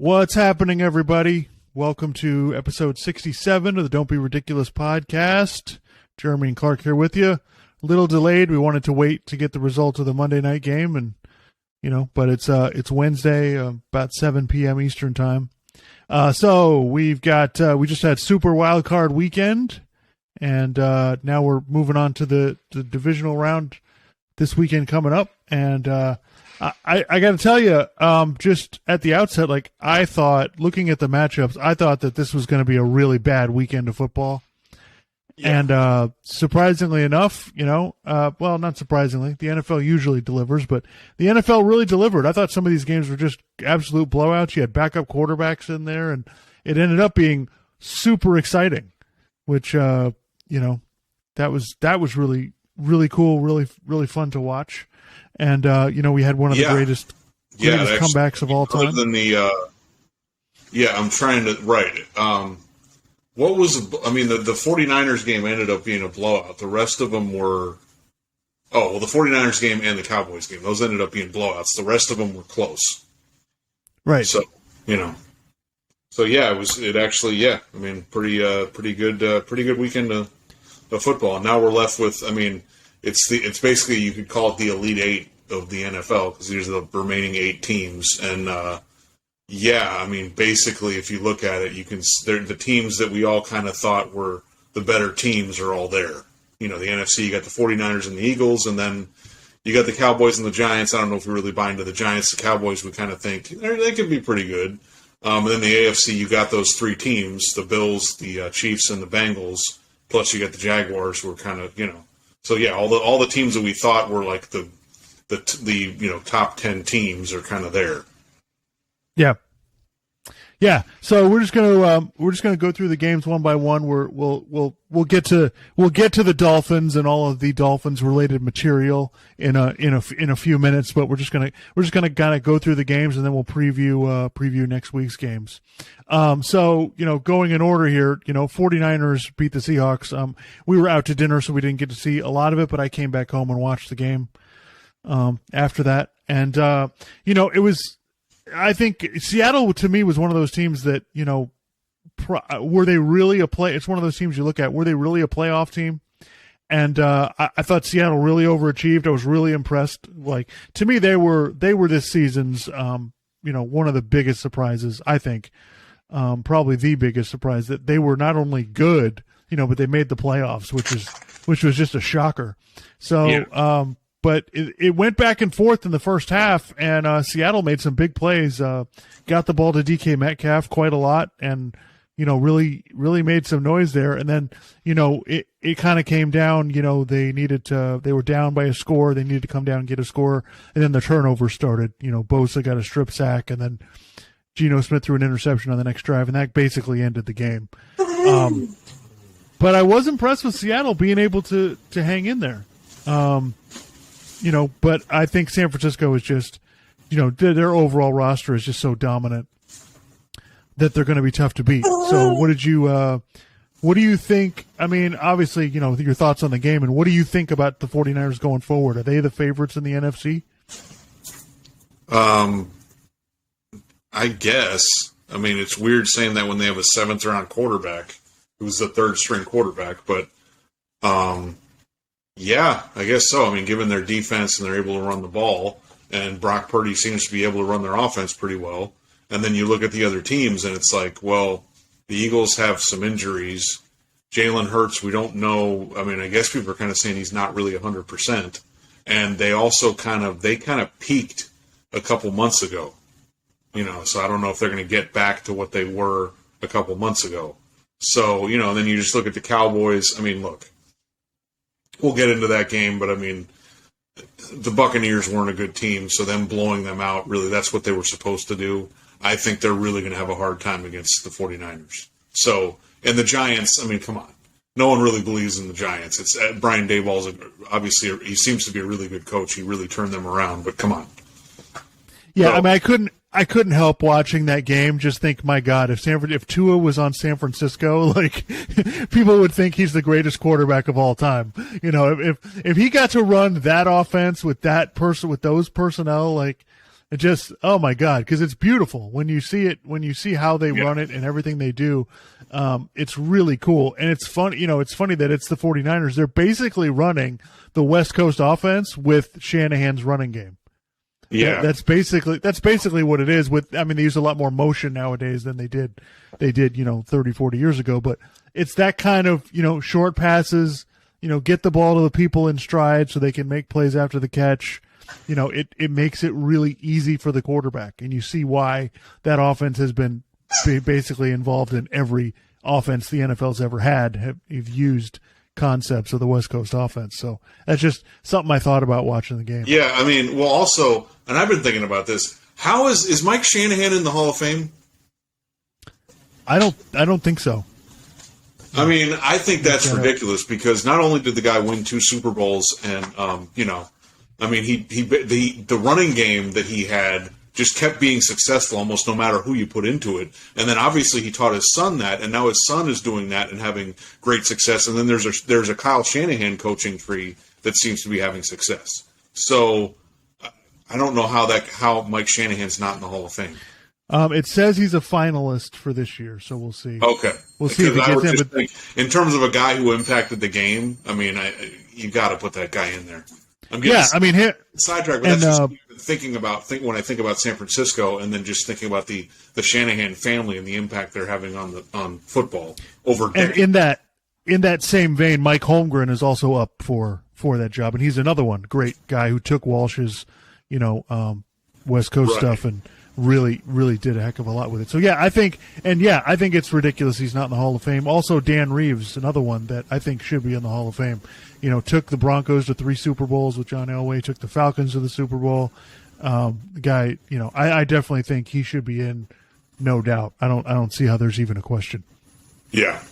What's happening, everybody? Welcome to episode 67 of the Don't Be Ridiculous podcast. Jeremy and Clark here with you. A little delayed. We wanted to wait to get the results of the Monday night game, and but it's Wednesday, about 7 p.m. Eastern time. So we've got we just had Super Wild Card Weekend, and now we're moving on to the divisional round this weekend coming up, and I got to tell you, just at the outset, I thought, looking at the matchups, I thought that this was going to be a really bad weekend of football. Yeah. And surprisingly enough, well, not surprisingly, the NFL usually delivers, but the NFL really delivered. I thought some of these games were just absolute blowouts. You had backup quarterbacks in there, and it ended up being super exciting, which, that was really, really cool, really, really fun to watch. And, we had one of the greatest comebacks of all time. Other than I'm trying to, right. The 49ers game ended up being a blowout. The rest of them were, the 49ers game and the Cowboys game, those ended up being blowouts. The rest of them were close. Right. So, pretty good weekend of football. And now we're left with, it's basically, you could call it the Elite Eight of the NFL, because these are the remaining 8 teams. And, basically, if you look at it, the teams that we all kind of thought were the better teams are all there. The NFC, you got the 49ers and the Eagles, and then you got the Cowboys and the Giants. I don't know if we really buy into the Giants. The Cowboys, we kind of think they could be pretty good. And then the AFC, you got those 3 teams, the Bills, the Chiefs, and the Bengals, plus you got the Jaguars, who are kind of, So, all the teams that we thought were like the top 10 teams are kind of there. Yeah. So we're just gonna go through the games one by one. We'll get to the Dolphins and all of the Dolphins related material in a few minutes. But we're just gonna kind of go through the games, and then we'll preview next week's games. Going in order here, 49ers beat the Seahawks. We were out to dinner, so we didn't get to see a lot of it, but I came back home and watched the game after that, and it was. I think Seattle, to me, was one of those teams that, were they really it's one of those teams you look at, were they really a playoff team? And I thought Seattle really overachieved. I was really impressed. To me, they were this season's, one of the biggest surprises, I think. Probably the biggest surprise, that they were not only good, but they made the playoffs, which was just a shocker. So, yeah. But it went back and forth in the first half, and Seattle made some big plays. Got the ball to DK Metcalf quite a lot, and really made some noise there. And then it kind of came down. They were down by a score. They needed to come down and get a score, and then the turnover started. Bosa got a strip sack, and then Geno Smith threw an interception on the next drive, and that basically ended the game. But I was impressed with Seattle being able to hang in there. But I think San Francisco is just, their overall roster is just so dominant that they're going to be tough to beat. So what do you think? Obviously, your thoughts on the game, and what do you think about the 49ers going forward? Are they the favorites in the NFC? I guess. It's weird saying that when they have a 7th round quarterback who's the 3rd string quarterback, but, yeah, I guess so. Given their defense and they're able to run the ball, and Brock Purdy seems to be able to run their offense pretty well. And then you look at the other teams, and it's like, well, the Eagles have some injuries. Jalen Hurts, we don't know. I guess people are kind of saying he's not really 100%. And they also kind of peaked a couple months ago. So I don't know if they're going to get back to what they were a couple months ago. So, then you just look at the Cowboys. Look. We'll get into that game, but the Buccaneers weren't a good team, so them blowing them out, really, that's what they were supposed to do. I think they're really going to have a hard time against the 49ers. So, and the Giants, come on. No one really believes in the Giants. It's Brian Daboll's obviously, he seems to be a really good coach. He really turned them around, but come on. Yeah, I couldn't help watching that game. Just think, my God, if Tua was on San Francisco, people would think he's the greatest quarterback of all time. If he got to run that offense with that person, with those personnel, It just, oh my God, because it's beautiful when you see it, when you see how they run it and everything they do. It's really cool. And it's fun, it's funny that it's the 49ers. They're basically running the West Coast offense with Shanahan's running game. Yeah. That's basically what it is. They use a lot more motion nowadays than they did 30, 40 years ago, but it's that kind of, short passes, get the ball to the people in stride so they can make plays after the catch. It makes it really easy for the quarterback, and you see why that offense has been basically involved in every offense the NFL's ever had. Have used concepts of the West Coast offense, so that's just something I thought about watching the game. Yeah, also, and I've been thinking about this. How is Mike Shanahan in the Hall of Fame? I don't think so. I think that's ridiculous because not only did the guy win 2 Super Bowls, and the running game that he had just kept being successful almost no matter who you put into it. And then obviously he taught his son that, and now his son is doing that and having great success. And then there's a Kyle Shanahan coaching tree that seems to be having success. So I don't know how Mike Shanahan's not in the Hall of Fame. It says he's a finalist for this year, so we'll see. Okay. We'll see if he gets in. But in terms of a guy who impacted the game, you got to put that guy in there. sidetracked. But that's just when I think about San Francisco, and then just thinking about the Shanahan family and the impact they're having on football over. And in that same vein, Mike Holmgren is also up for that job, and he's another one great guy who took Walsh's West Coast stuff and really, really did a heck of a lot with it. So I think it's ridiculous he's not in the Hall of Fame. Also, Dan Reeves, another one that I think should be in the Hall of Fame. Took the Broncos to 3 Super Bowls with John Elway, took the Falcons to the Super Bowl. The guy, I definitely think he should be in, no doubt. I don't see how there's even a question. Yeah.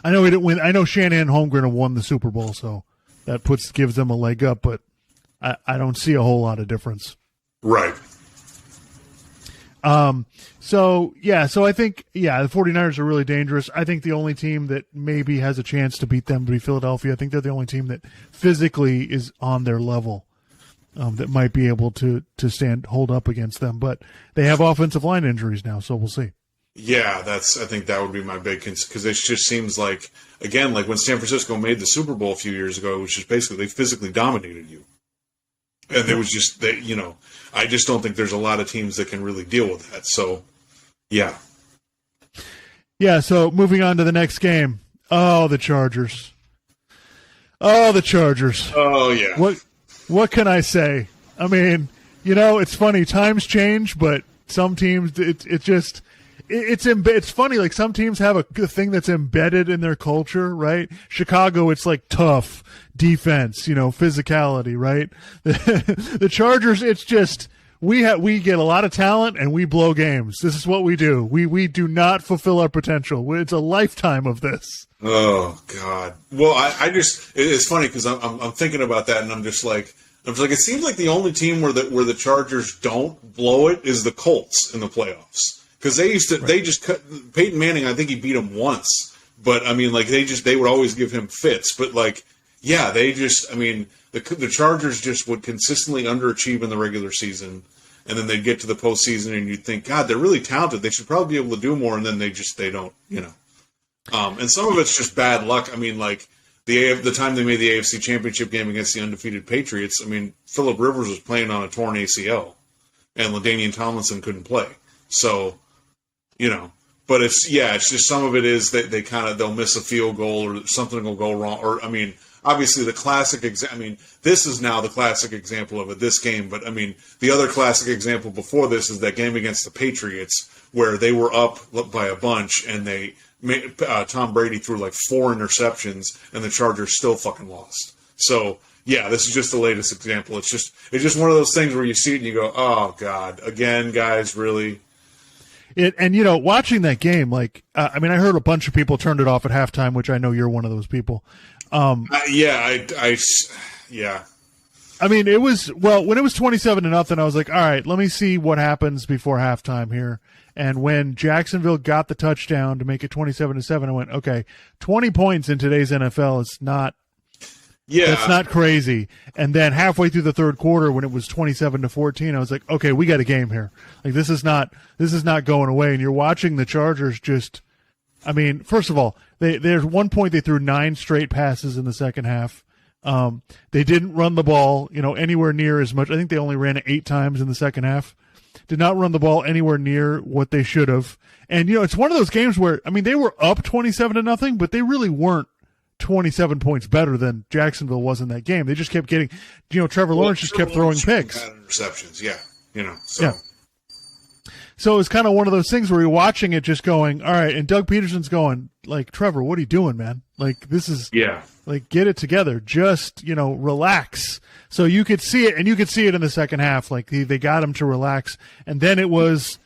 I know he didn't win. I know Shanahan and Holmgren have won the Super Bowl, so that gives them a leg up, but I don't see a whole lot of difference. Right. So I think, the 49ers are really dangerous. I think the only team that maybe has a chance to beat them would be Philadelphia. I think they're the only team that physically is on their level, that might be able to hold up against them, but they have offensive line injuries now, so we'll see. Yeah, I think that would be my big concern, because it just seems like, again, like when San Francisco made the Super Bowl a few years ago, it was just basically they physically dominated you. And it was just I just don't think there's a lot of teams that can really deal with that. So, yeah. Yeah, so moving on to the next game. Oh, the Chargers. Oh, yeah. What can I say? It's funny. Times change, but some teams, it's funny. Like some teams have a thing that's embedded in their culture, right? Chicago, it's like tough defense, physicality, right? The Chargers, it's just we get a lot of talent and we blow games. This is what we do. We do not fulfill our potential. It's a lifetime of this. Oh God. Well, it's funny because I'm thinking about that and I'm just like it seems like the only team where the Chargers don't blow it is the Colts in the playoffs. Because they just cut Peyton Manning. I think he beat him once, but they would always give him fits. But the Chargers just would consistently underachieve in the regular season, and then they'd get to the postseason, and you'd think, God, they're really talented. They should probably be able to do more, and then they don't, And some of it's just bad luck. The time they made the AFC Championship game against the undefeated Patriots. Phillip Rivers was playing on a torn ACL, and LaDainian Tomlinson couldn't play. So. But it's just some of it is that they'll miss a field goal or something will go wrong. Or, obviously the classic this is now the classic example of it, this game. But, the other classic example before this is that game against the Patriots where they were up by a bunch and Tom Brady threw like 4 interceptions and the Chargers still fucking lost. So, yeah, this is just the latest example. It's just one of those things where you see it and you go, oh, God, again, guys, really? Watching that game, I heard a bunch of people turned it off at halftime, which I know you're one of those people. Yeah. It was, when it was 27-0, I was like, all right, let me see what happens before halftime here. And when Jacksonville got the touchdown to make it 27-7, I went, okay, 20 points in today's NFL is not Yeah. That's not crazy. And then halfway through the third quarter, when it was 27-14, I was like, okay, we got a game here. Like this is not going away. And you're watching the Chargers just. I mean, first of all, there's one point they threw 9 straight passes in the second half. They didn't run the ball, anywhere near as much. I think they only ran it 8 times in the second half. Did not run the ball anywhere near what they should have. And it's one of those games where they were up 27-0, but they really weren't 27 points better than Jacksonville was in that game. They just kept getting, Trevor Lawrence just kept throwing picks. Interceptions, yeah. So. Yeah. So it was kind of one of those things where you're watching it just going, all right, and Doug Peterson's going, like, Trevor, what are you doing, man? Like, this is, like, get it together. Just, relax. So you could see it, and you could see it in the second half. Like, they got him to relax. And then it was,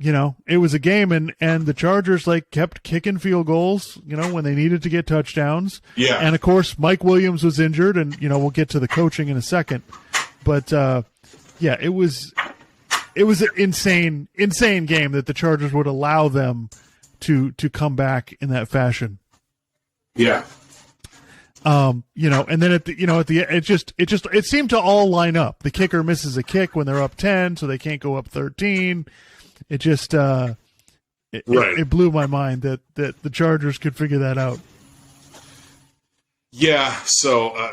it was a game, and the Chargers, like, kept kicking field goals, when they needed to get touchdowns. Yeah. And, of course, Mike Williams was injured, and, we'll get to the coaching in a second. But, it was – it was an insane game that the Chargers would allow them to come back in that fashion. Yeah. And then at the it seemed to all line up. The kicker misses a kick when they're up 10, so they can't go up 13. It just it blew my mind that the Chargers could figure that out. Yeah. So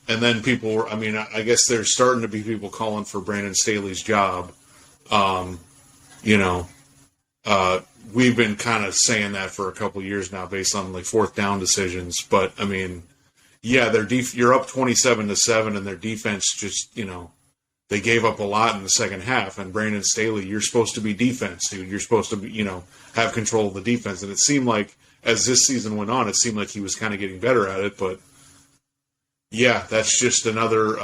and then people were, I guess there's starting to be people calling for Brandon Staley's job. We've been kind of saying that for a couple of years now based on like fourth down decisions. But, you're up 27-7 and their defense just, they gave up a lot in the second half. And Brandon Staley, you're supposed to be defense, dude. You're supposed to, have control of the defense. And it seemed like as this season went on, it seemed like he was kind of getting better at it. But, yeah, that's just another,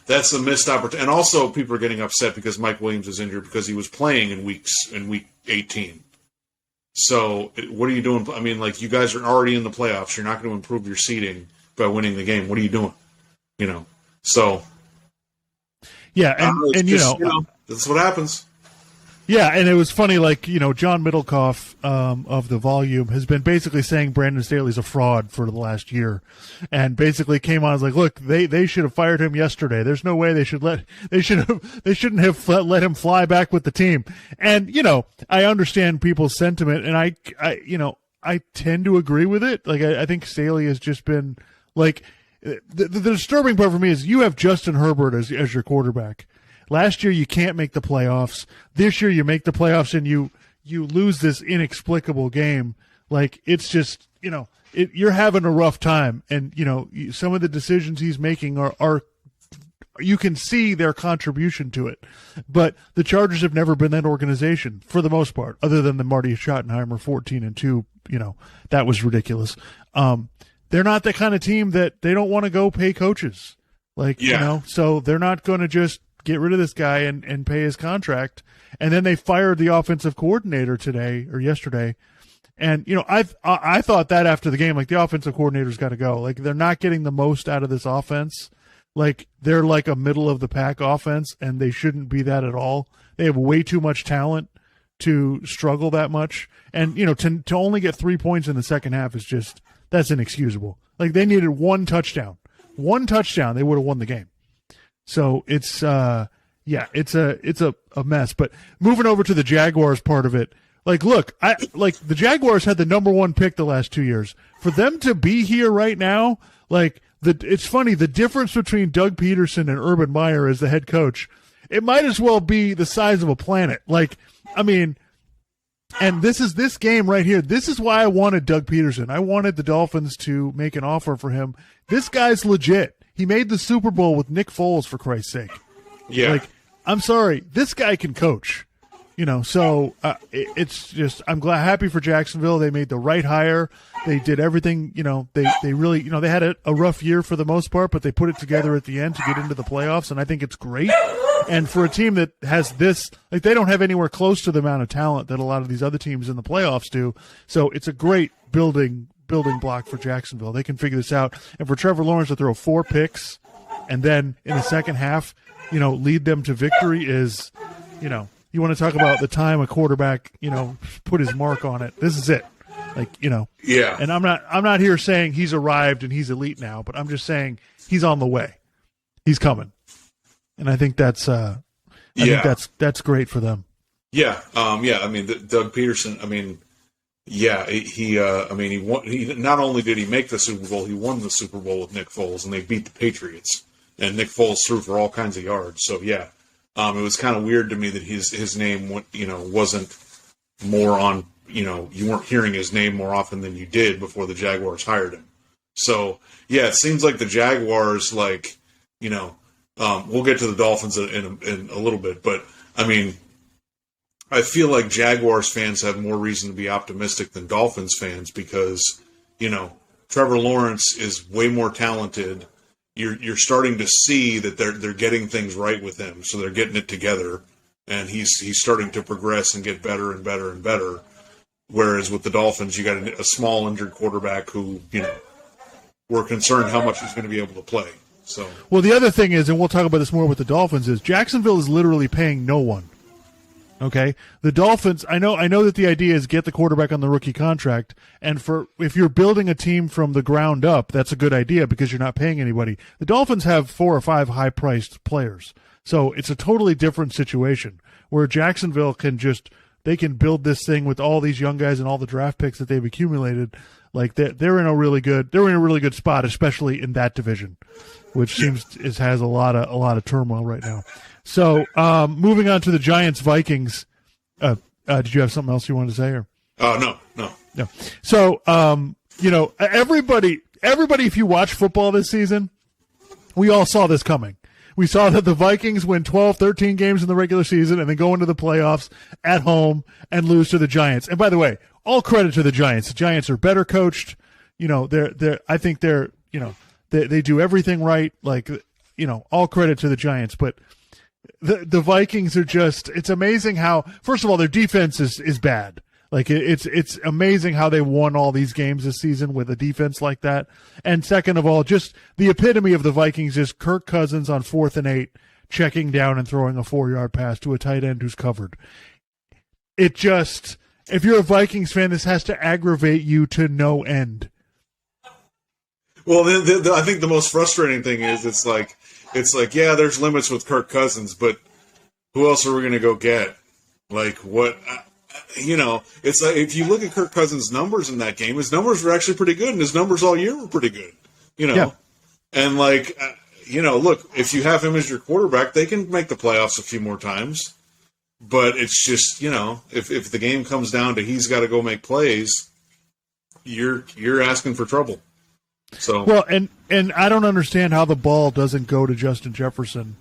that's a missed opportunity. And also people are getting upset because Mike Williams is injured because he was playing in week 18. So what are you doing? You guys are already in the playoffs. You're not going to improve your seeding by winning the game. What are you doing? So. Yeah, that's what happens. Yeah, and it was funny, John Middlecoff of The Volume has been basically saying Brandon Staley's a fraud for the last year, and basically came on as like, look, they should have fired him yesterday. There's no way they shouldn't have let him fly back with the team. And I understand people's sentiment, and I tend to agree with it. Like I think Staley has just been like the disturbing part for me is you have Justin Herbert as your quarterback. Last year, you can't make the playoffs. This year, you make the playoffs and you lose this inexplicable game. Like, it's just, you're having a rough time. And, some of the decisions he's making are you can see their contribution to it. But the Chargers have never been that organization for the most part, other than the Marty Schottenheimer 14-2, that was ridiculous. They're not the kind of team that they don't want to go pay coaches. So they're not going to just get rid of this guy and pay his contract. And then they fired the offensive coordinator today or yesterday. And, I thought that after the game, like the offensive coordinator's got to go. Like they're not getting the most out of this offense. Like they're like a middle of the pack offense and they shouldn't be that at all. They have way too much talent to struggle that much. And, to only get 3 points in the second half is just, that's inexcusable. Like they needed one touchdown. One touchdown, they would have won the game. So it's it's a mess. But moving over to the Jaguars part of it, the Jaguars had the number 1 pick the last 2 years. For them to be here right now, it's funny, the difference between Doug Peterson and Urban Meyer as the head coach, it might as well be the size of a planet. And this game right here, this is why I wanted Doug Peterson. I wanted the Dolphins to make an offer for him. This guy's legit. He made the Super Bowl with Nick Foles, for Christ's sake. Yeah. I'm sorry. This guy can coach. It's just, I'm happy for Jacksonville. They made the right hire. They did everything, they really, they had a rough year for the most part, but they put it together at the end to get into the playoffs, and I think it's great. And for a team that has this, they don't have anywhere close to the amount of talent that a lot of these other teams in the playoffs do. So it's a great building block for Jacksonville. They can figure this out. And for Trevor Lawrence to throw 4 picks and then in the second half, lead them to victory is, you want to talk about the time a quarterback, put his mark on it. This is it. Like, Yeah. and I'm not here saying he's arrived and he's elite now, but I'm just saying he's on the way. He's coming. And I think that's that's great for them. Yeah. I mean, Doug Peterson, I mean, yeah, he won. He not only did he make the Super Bowl, he won the Super Bowl with Nick Foles, and they beat the Patriots. And Nick Foles threw for all kinds of yards. So yeah, it was kind of weird to me that his name wasn't more on. You weren't hearing his name more often than you did before the Jaguars hired him. So yeah, it seems like the Jaguars, we'll get to the Dolphins in a little bit, but I mean, I feel like Jaguars fans have more reason to be optimistic than Dolphins fans because, Trevor Lawrence is way more talented. You're starting to see that they're getting things right with him, so they're getting it together, and he's starting to progress and get better and better and better. Whereas with the Dolphins, you got a small injured quarterback who, we're concerned how much he's going to be able to play. So, well, the other thing is, and we'll talk about this more with the Dolphins, is Jacksonville is literally paying no one. Okay, the Dolphins. I know that the idea is get the quarterback on the rookie contract, and if you're building a team from the ground up, that's a good idea because you're not paying anybody. The Dolphins have 4 or 5 high-priced players, so it's a totally different situation where Jacksonville can build this thing with all these young guys and all the draft picks that they've accumulated. Like they're in a really good spot, especially in that division, which has a lot of turmoil right now. So, moving on to the Giants Vikings. Did you have something else you wanted to say? Or? No. So, everybody, if you watch football this season, we all saw this coming. We saw that the Vikings win 12, 13 games in the regular season and then go into the playoffs at home and lose to the Giants. And by the way, all credit to the Giants. The Giants are better coached. I think they do everything right. Like, all credit to the Giants, but the Vikings are it's amazing how, first of all, their defense is bad. Like it's amazing how they won all these games this season with a defense like that. And second of all, just the epitome of the Vikings is Kirk Cousins on 4th and 8, checking down and throwing a 4-yard pass to a tight end who's covered. If you're a Vikings fan, this has to aggravate you to no end. Well, I think the most frustrating thing is it's like, yeah, there's limits with Kirk Cousins, but who else are we going to go get? Like, what? It's like if you look at Kirk Cousins' numbers in that game, his numbers were actually pretty good, and his numbers all year were pretty good. Yeah. And look, if you have him as your quarterback, they can make the playoffs a few more times. But it's just, if the game comes down to he's got to go make plays, you're asking for trouble. So well, and I don't understand how the ball doesn't go to Justin Jefferson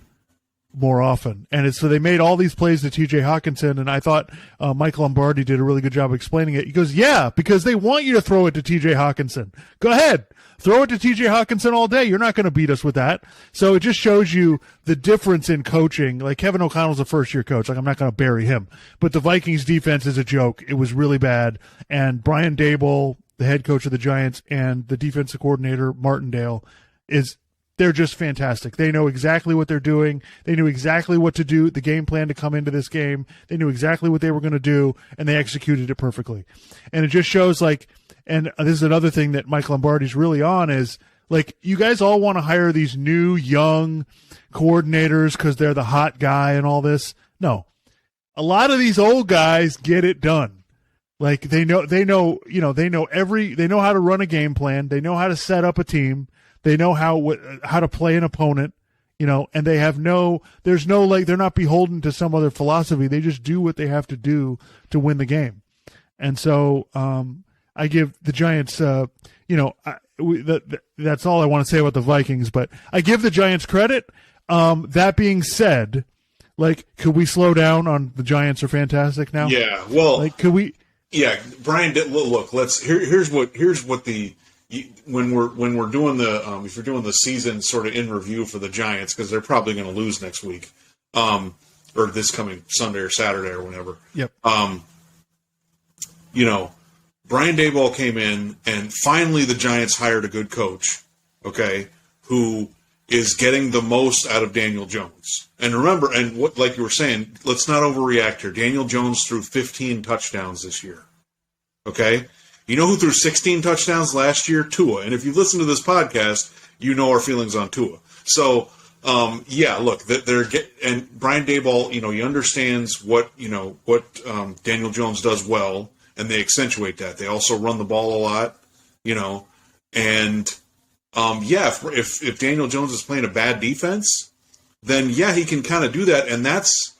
more often. And so they made all these plays to T.J. Hawkinson, and I thought Mike Lombardi did a really good job explaining it. He goes, yeah, because they want you to throw it to T.J. Hawkinson. Go ahead. Throw it to T.J. Hawkinson all day. You're not going to beat us with that. So it just shows you the difference in coaching. Like Kevin O'Connell's a first-year coach. Like I'm not going to bury him. But the Vikings defense is a joke. It was really bad. And Brian Daboll, the head coach of the Giants, and the defensive coordinator, Martindale, they're just fantastic. They know exactly what they're doing. They knew exactly what to do, the game plan to come into this game. They knew exactly what they were going to do, and they executed it perfectly. And it just shows and this is another thing that Mike Lombardi's really on is, you guys all want to hire these new, young coordinators because they're the hot guy and all this. No. A lot of these old guys get it done. They know how to run a game plan. They know how to set up a team. They know how to play an opponent, and they have they're not beholden to some other philosophy. They just do what they have to do to win the game. And so, I give the Giants, that's all I want to say about the Vikings, but I give the Giants credit. That being said, could we slow down on the Giants are fantastic now? Yeah. Well, could we? Yeah, Brian. Look, here's what the when we're doing the if you're doing the season sort of in review for the Giants, because they're probably going to lose next week, or this coming Sunday or Saturday or whenever. Yep. Brian Daboll came in, and finally the Giants hired a good coach, okay, who is getting the most out of Daniel Jones. And remember, like you were saying, let's not overreact here. Daniel Jones threw 15 touchdowns this year, okay? You know who threw 16 touchdowns last year? Tua. And if you listen to this podcast, you know our feelings on Tua. So, look, and Brian Daboll, he understands what Daniel Jones does well, and they accentuate that. They also run the ball a lot, and if Daniel Jones is playing a bad defense, then he can kind of do that, and that's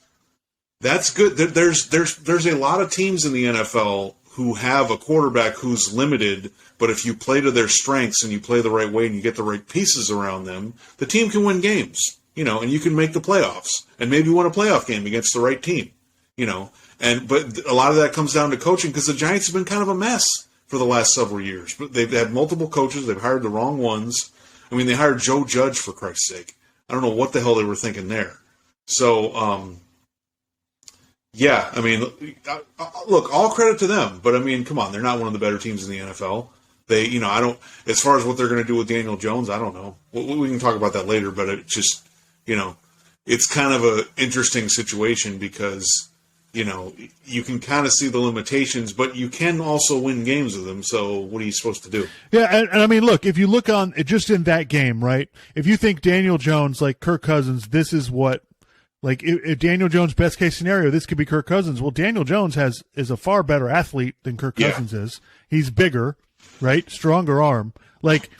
good. There's a lot of teams in the NFL who have a quarterback who's limited, but if you play to their strengths and you play the right way and you get the right pieces around them, the team can win games, and you can make the playoffs and maybe win a playoff game against the right team, but a lot of that comes down to coaching because the Giants have been kind of a mess for the last several years. But they've had multiple coaches. They've hired the wrong ones. I mean, they hired Joe Judge, for Christ's sake. I don't know what the hell they were thinking there. So, look, all credit to them. But, I mean, come on, they're not one of the better teams in the NFL. They, I don't, as far as what they're going to do with Daniel Jones, I don't know. We can talk about that later, but it just, it's kind of an interesting situation because, you can kind of see the limitations, but you can also win games with them. So what are you supposed to do? Yeah, and I mean, look, if you look on just in that game, right, if you think Daniel Jones, like Kirk Cousins, this is what, like, if Daniel Jones' best case scenario, this could be Kirk Cousins. Well, Daniel Jones is a far better athlete than Kirk Cousins is. He's bigger, right? Stronger arm. Like,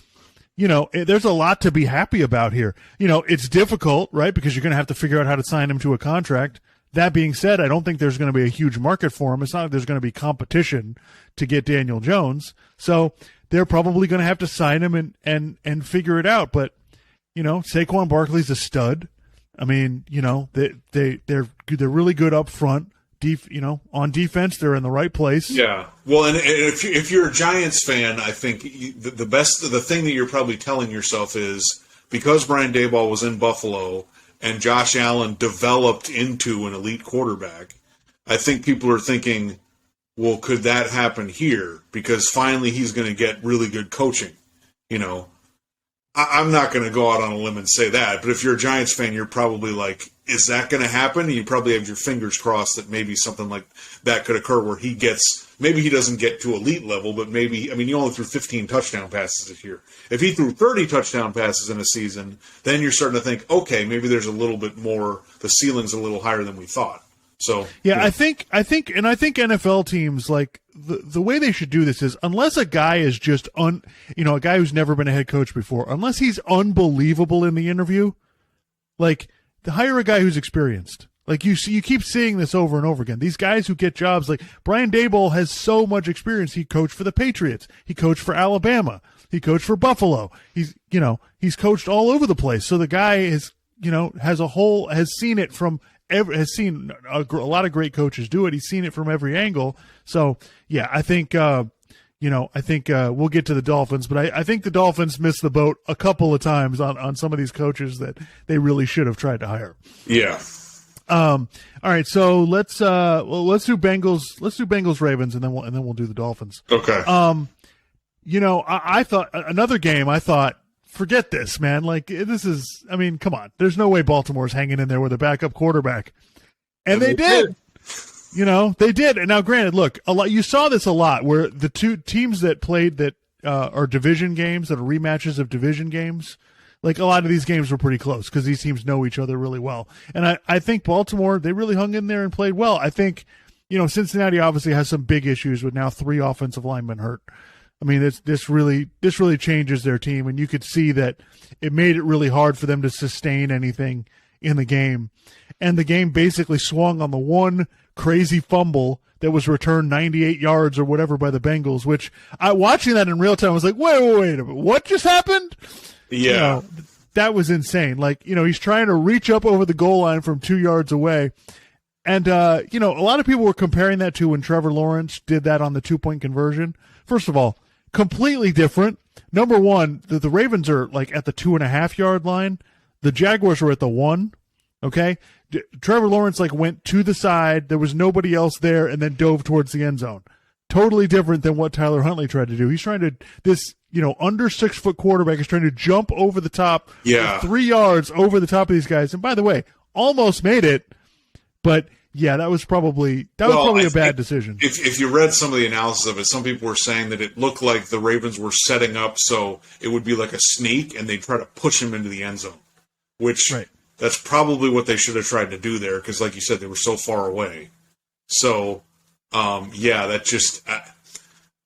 there's a lot to be happy about here. It's difficult, right? Because you're going to have to figure out how to sign him to a contract. That being said, I don't think there's going to be a huge market for him. It's not like there's going to be competition to get Daniel Jones. So they're probably going to have to sign him and figure it out. But, Saquon Barkley's a stud. I mean, they're really good up front. On defense, they're in the right place. Yeah. Well, and if you're a Giants fan, I think the thing that you're probably telling yourself is because Brian Daboll was in Buffalo and Josh Allen developed into an elite quarterback, I think people are thinking, well, could that happen here? Because finally he's going to get really good coaching. I'm not going to go out on a limb and say that, but if you're a Giants fan, you're probably like, is that going to happen? And you probably have your fingers crossed that maybe something like that could occur where maybe he doesn't get to elite level, but maybe, I mean, he only threw 15 touchdown passes this year. If he threw 30 touchdown passes in a season, then you're starting to think, okay, maybe there's a little bit more, the ceiling's a little higher than we thought. So yeah, I think NFL teams, like the way they should do this is, unless a guy is just a guy who's never been a head coach before, unless he's unbelievable in the interview, like, hire a guy who's experienced. Like, you keep seeing this over and over again. These guys who get jobs, like Brian Daboll has so much experience. He coached for the Patriots. He coached for Alabama. He coached for Buffalo. He's coached all over the place. So the guy has seen it from has seen a lot of great coaches do it. He's seen it from every angle. So yeah, I think we'll get to the Dolphins, but I think the Dolphins missed the boat a couple of times on some of these coaches that they really should have tried to hire. Yeah. All right, so let's do Bengals Ravens, and then we'll do the Dolphins. Okay. I thought another game. I thought, forget this, man. Like, this is. I mean, come on. There's no way Baltimore's hanging in there with a backup quarterback, and they did. They did. And now, granted, look, you saw this a lot where the two teams that played that are division games, that are rematches of division games, like, a lot of these games were pretty close because these teams know each other really well. And I think Baltimore, they really hung in there and played well. I think, Cincinnati obviously has some big issues with now 3 offensive linemen hurt. I mean, this really changes their team, and you could see that it made it really hard for them to sustain anything in the game. And the game basically swung on the one crazy fumble that was returned 98 yards or whatever by the Bengals, which watching that in real time, I was like, wait a minute, what just happened? Yeah. That was insane. Like, he's trying to reach up over the goal line from 2 yards away. And, a lot of people were comparing that to when Trevor Lawrence did that on the 2-point conversion. First of all, completely different. Number one, the Ravens are like at the 2.5 yard line. The Jaguars were at the 1. Okay. Trevor Lawrence went to the side. There was nobody else there, and then dove towards the end zone. Totally different than what Tyler Huntley tried to do. He's trying to, under 6 foot quarterback is trying to jump over the top, 3 yards over the top of these guys. And by the way, almost made it, but yeah, that was probably a bad decision. If you read some of the analysis of it, some people were saying that it looked like the Ravens were setting up so it would be like a sneak, and they'd try to push him into the end zone, which that's probably what they should have tried to do there, because, like you said, they were so far away. So, that just,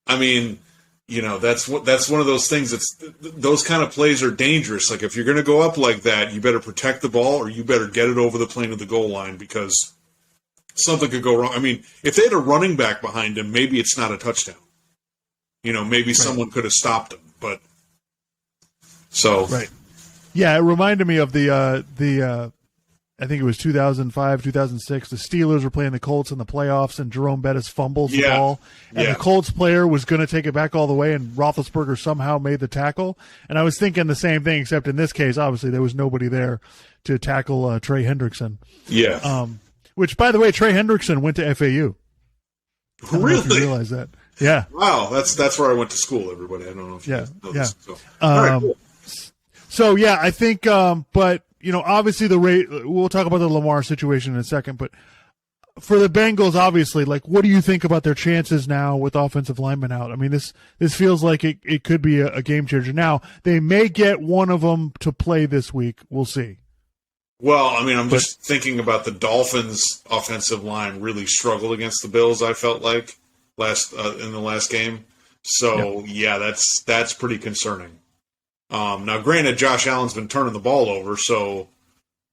I mean, that's one of those things those kind of plays are dangerous. Like, if you're going to go up like that, you better protect the ball, or you better get it over the plane of the goal line, because something could go wrong. I mean, if they had a running back behind him, maybe it's not a touchdown. Maybe someone could have stopped him, but so. Right. Yeah, it reminded me of the I think it was 2005, 2006. The Steelers were playing the Colts in the playoffs, and Jerome Bettis fumbles the ball, and the Colts player was going to take it back all the way, and Roethlisberger somehow made the tackle. And I was thinking the same thing, except in this case, obviously, there was nobody there to tackle Trey Hendrickson. Yeah. Which, by the way, Trey Hendrickson went to FAU. I don't know if you realize that. Yeah. Wow, that's where I went to school, everybody. I don't know if you know this. So. All right, cool. So, yeah, I think, but, obviously we'll talk about the Lamar situation in a second, but for the Bengals, obviously, like, what do you think about their chances now with offensive linemen out? I mean, this feels like it could be a game changer. Now, they may get one of them to play this week. We'll see. Well, I mean, I'm just thinking about the Dolphins' offensive line really struggled against the Bills, I felt like, in the last game. So, that's pretty concerning. Now, granted, Josh Allen's been turning the ball over, so,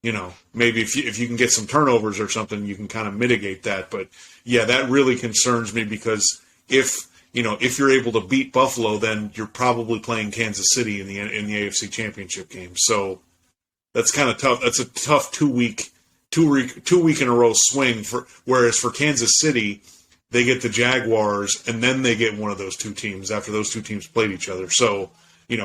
maybe if you can get some turnovers or something, you can kind of mitigate that. But, that really concerns me, because if you're able to beat Buffalo, then you're probably playing Kansas City in the AFC Championship game. So that's kind of tough. That's a tough 2 week in a row swing. Whereas for Kansas City, they get the Jaguars, and then they get one of those two teams after those two teams played each other. So,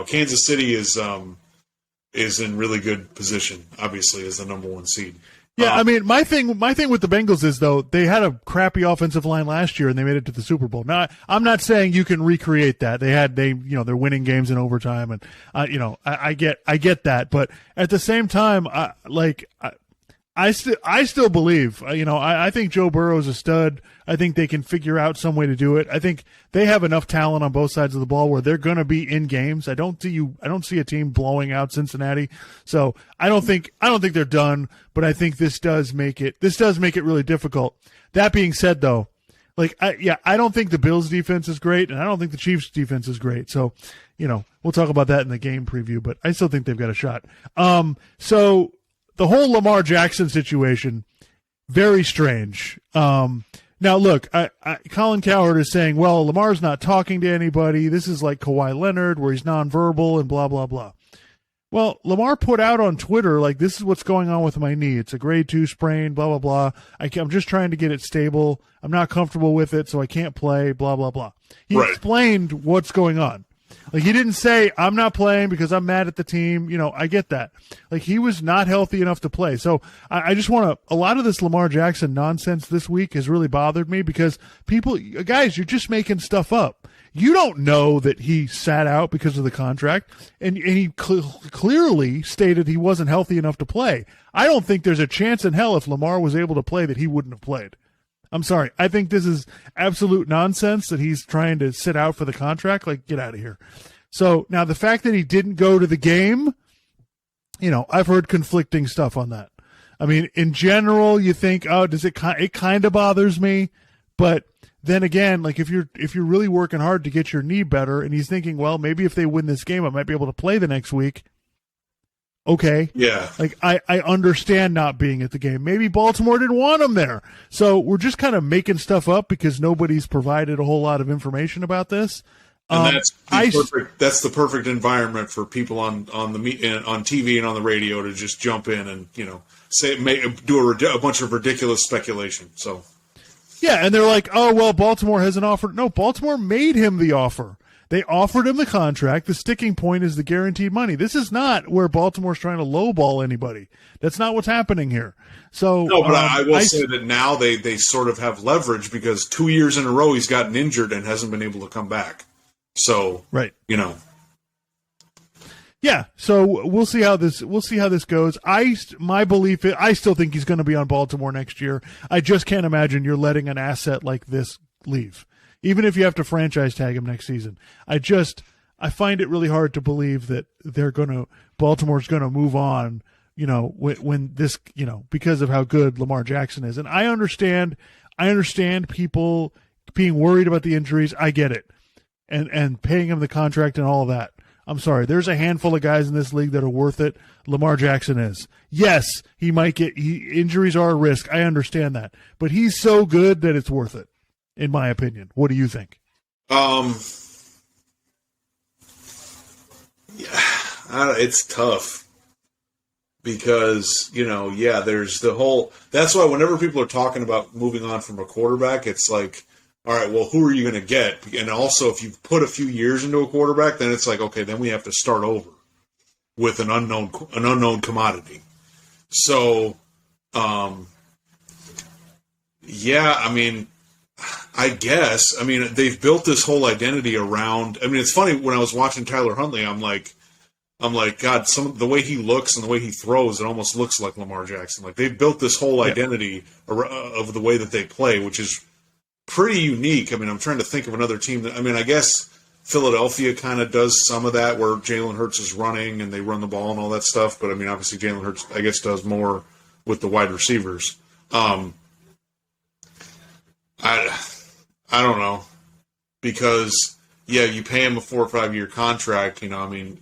Kansas City is in really good position, obviously, as the number one seed. Yeah, I mean, my thing with the Bengals is, though, they had a crappy offensive line last year, and they made it to the Super Bowl. Now, I'm not saying you can recreate that. They're winning games in overtime, and I get that, but at the same time, I still believe, I think Joe Burrow is a stud. I think they can figure out some way to do it. I think they have enough talent on both sides of the ball where they're going to be in games. I don't see a team blowing out Cincinnati. So I don't think they're done, but I think this does make it really difficult. That being said, though, I don't think the Bills defense is great, and I don't think the Chiefs defense is great. So, we'll talk about that in the game preview, but I still think they've got a shot. So the whole Lamar Jackson situation, very strange. Now, look, Colin Cowherd is saying, well, Lamar's not talking to anybody. This is like Kawhi Leonard, where he's nonverbal and blah, blah, blah. Well, Lamar put out on Twitter, this is what's going on with my knee. It's a grade 2 sprain, blah, blah, blah. I'm just trying to get it stable. I'm not comfortable with it, so I can't play, blah, blah, blah. He explained what's going on. He didn't say, I'm not playing because I'm mad at the team. I get that. He was not healthy enough to play. So I just want to – a lot of this Lamar Jackson nonsense this week has really bothered me, because guys, you're just making stuff up. You don't know that he sat out because of the contract, and he clearly stated he wasn't healthy enough to play. I don't think there's a chance in hell if Lamar was able to play that he wouldn't have played. I'm sorry. I think this is absolute nonsense that he's trying to sit out for the contract. Get out of here. So now the fact that he didn't go to the game, I've heard conflicting stuff on that. I mean, in general, you think, oh, it kind of bothers me, but then again, if you're really working hard to get your knee better, and he's thinking, well, maybe if they win this game, I might be able to play the next week. Okay. Yeah. I understand not being at the game. Maybe Baltimore didn't want him there. So we're just kind of making stuff up because nobody's provided a whole lot of information about this. And that's the perfect environment for people on TV and on the radio to just jump in and, do a bunch of ridiculous speculation. So. Yeah. And they're like, oh, well, Baltimore hasn't offered. No, Baltimore made him the offer. They offered him the contract. The sticking point is the guaranteed money. This is not where Baltimore's trying to lowball anybody. That's not what's happening here. So no, but I will say that now they sort of have leverage, because 2 years in a row he's gotten injured and hasn't been able to come back. So right, Yeah, so we'll see how this goes. My belief is, I still think he's going to be on Baltimore next year. I just can't imagine you're letting an asset like this leave, even if you have to franchise tag him next season. I find it really hard to believe that Baltimore's going to move on. When this, because of how good Lamar Jackson is, and I understand people being worried about the injuries. I get it, and paying him the contract and all of that. I'm sorry. There's a handful of guys in this league that are worth it. Lamar Jackson is. Yes, injuries are a risk. I understand that. But he's so good that it's worth it, in my opinion. What do you think? Yeah, it's tough because, there's the whole – that's why whenever people are talking about moving on from a quarterback, it's like, all right, well, who are you going to get? And also, if you put a few years into a quarterback, then it's like, okay, then we have to start over with an unknown commodity. So, yeah, I mean, I guess. I mean, they've built this whole identity around. I mean, it's funny when I was watching Tyler Huntley, I'm like, God, the way he looks and the way he throws, it almost looks like Lamar Jackson. Like they've built this whole identity of the way that they play, which is pretty unique. I mean, I'm trying to think of another team I guess Philadelphia kind of does some of that where Jalen Hurts is running and they run the ball and all that stuff. But I mean, obviously Jalen Hurts, I guess, does more with the wide receivers. I don't know, because you pay him a 4 or 5 year contract. I mean,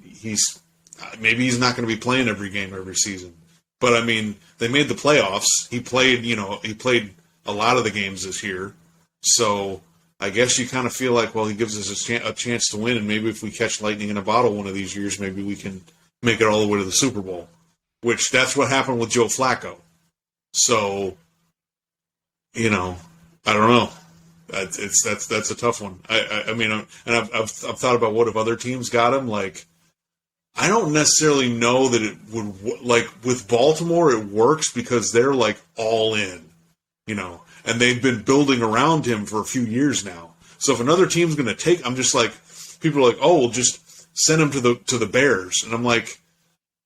maybe he's not going to be playing every game every season, but I mean, they made the playoffs. He played a lot of the games this year. So I guess you kind of feel like, well, he gives us a chance to win, and maybe if we catch lightning in a bottle one of these years, maybe we can make it all the way to the Super Bowl, which that's what happened with Joe Flacco. So, I don't know. That's a tough one. I mean, and I've thought about what if other teams got him. Like, I don't necessarily know that it would, like with Baltimore, it works because they're like all in, and they've been building around him for a few years now. So if another team's going to take, I'm just like, people are like, oh, we'll just send him to the Bears, and I'm like,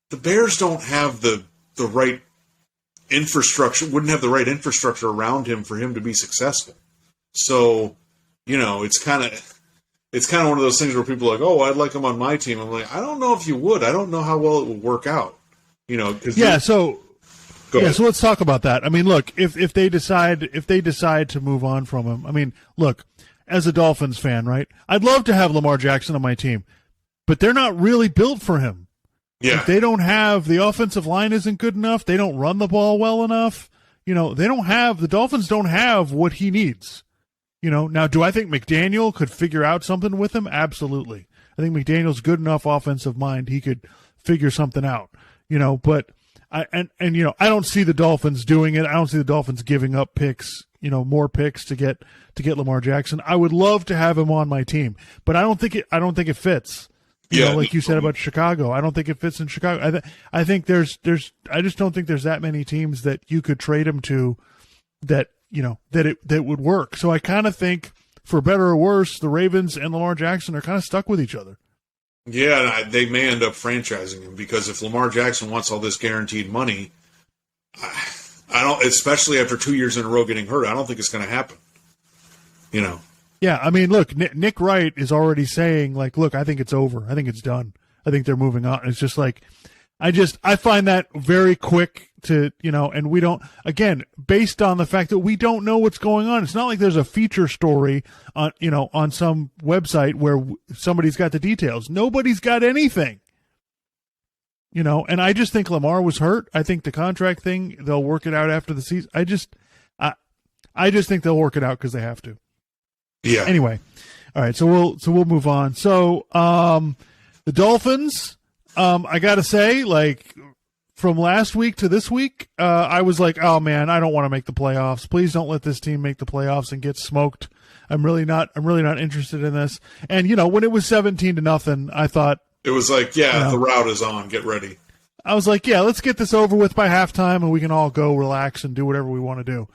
the Bears don't have the right infrastructure, wouldn't have the right infrastructure around him for him to be successful. So, it's kind of one of those things where people are like, oh, I'd like him on my team. I'm like, I don't know if you would. I don't know how well it would work out. So let's talk about that. I mean, look, if they decide to move on from him, I mean, look, as a Dolphins fan, right? I'd love to have Lamar Jackson on my team, but they're not really built for him. Yeah. If they don't have, the offensive line isn't good enough. They don't run the ball well enough. The Dolphins don't have what he needs. Now, do I think McDaniel could figure out something with him? Absolutely. I think McDaniel's good enough offensive mind. He could figure something out, but I don't see the Dolphins doing it. I don't see the Dolphins giving up picks, more picks to get Lamar Jackson. I would love to have him on my team, but I don't think it fits. Like you said about Chicago, I don't think it fits in Chicago. I think I just don't think there's that many teams that you could trade him to that would work. So I kind of think, for better or worse, the Ravens and Lamar Jackson are kind of stuck with each other. Yeah, they may end up franchising him, because if Lamar Jackson wants all this guaranteed money, I don't, especially after 2 years in a row getting hurt, I don't think it's going to happen. Yeah, I mean, look, Nick Wright is already saying, like, look, I think it's over. I think it's done. I think they're moving on. It's just like, I find that very quick to, and we don't, again, based on the fact that we don't know what's going on. It's not like there's a feature story on, on some website where somebody's got the details. Nobody's got anything, and I just think Lamar was hurt. I think the contract thing, they'll work it out after the season. I just think they'll work it out because they have to. Yeah. Anyway. All right. So we'll move on. So, the Dolphins, I got to say, like, from last week to this week, I was like, oh man, I don't want to make the playoffs. Please don't let this team make the playoffs and get smoked. I'm really not interested in this. And when it was 17-0, I thought it was like, the route is on. Get ready. I was like, let's get this over with by halftime, and we can all go relax and do whatever we want to do.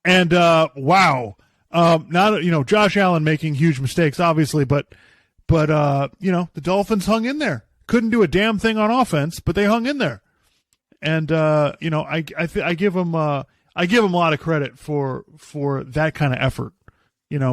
And wow, not Josh Allen making huge mistakes, obviously, but the Dolphins hung in there. couldn't do a damn thing on offense, but they hung in there. And I give them a lot of credit for that kind of effort.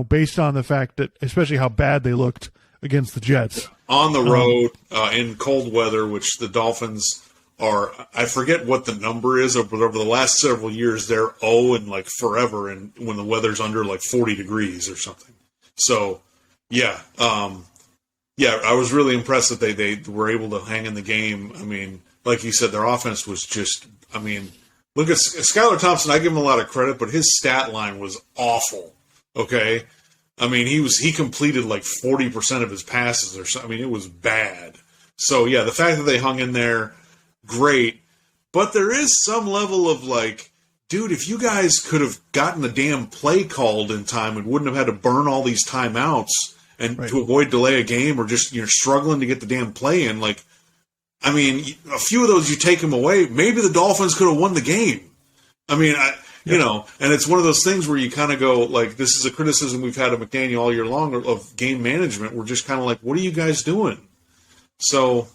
Based on the fact that, especially how bad they looked against the Jets on the road in cold weather, which the Dolphins are. I forget what the number is, but over the last several years, they're 0 and like forever, and when the weather's under like 40 degrees or something. So, yeah, I was really impressed that they were able to hang in the game. I mean, like you said, their offense was just. I mean, look at Skylar Thompson. I give him a lot of credit, but his stat line was awful. Okay, I mean he completed like 40% of his passes or something. I mean it was bad. So yeah, the fact that they hung in there, great. But there is some level of like, dude, if you guys could have gotten the damn play called in time and wouldn't have had to burn all these timeouts and to avoid delay a game or just you're struggling to get the damn play in, like, I mean, a few of those you take them away, maybe the Dolphins could have won the game. I mean, and it's one of those things where you kind of go, like, this is a criticism we've had of McDaniel all year long of game management. We're just kind of like, what are you guys doing? So,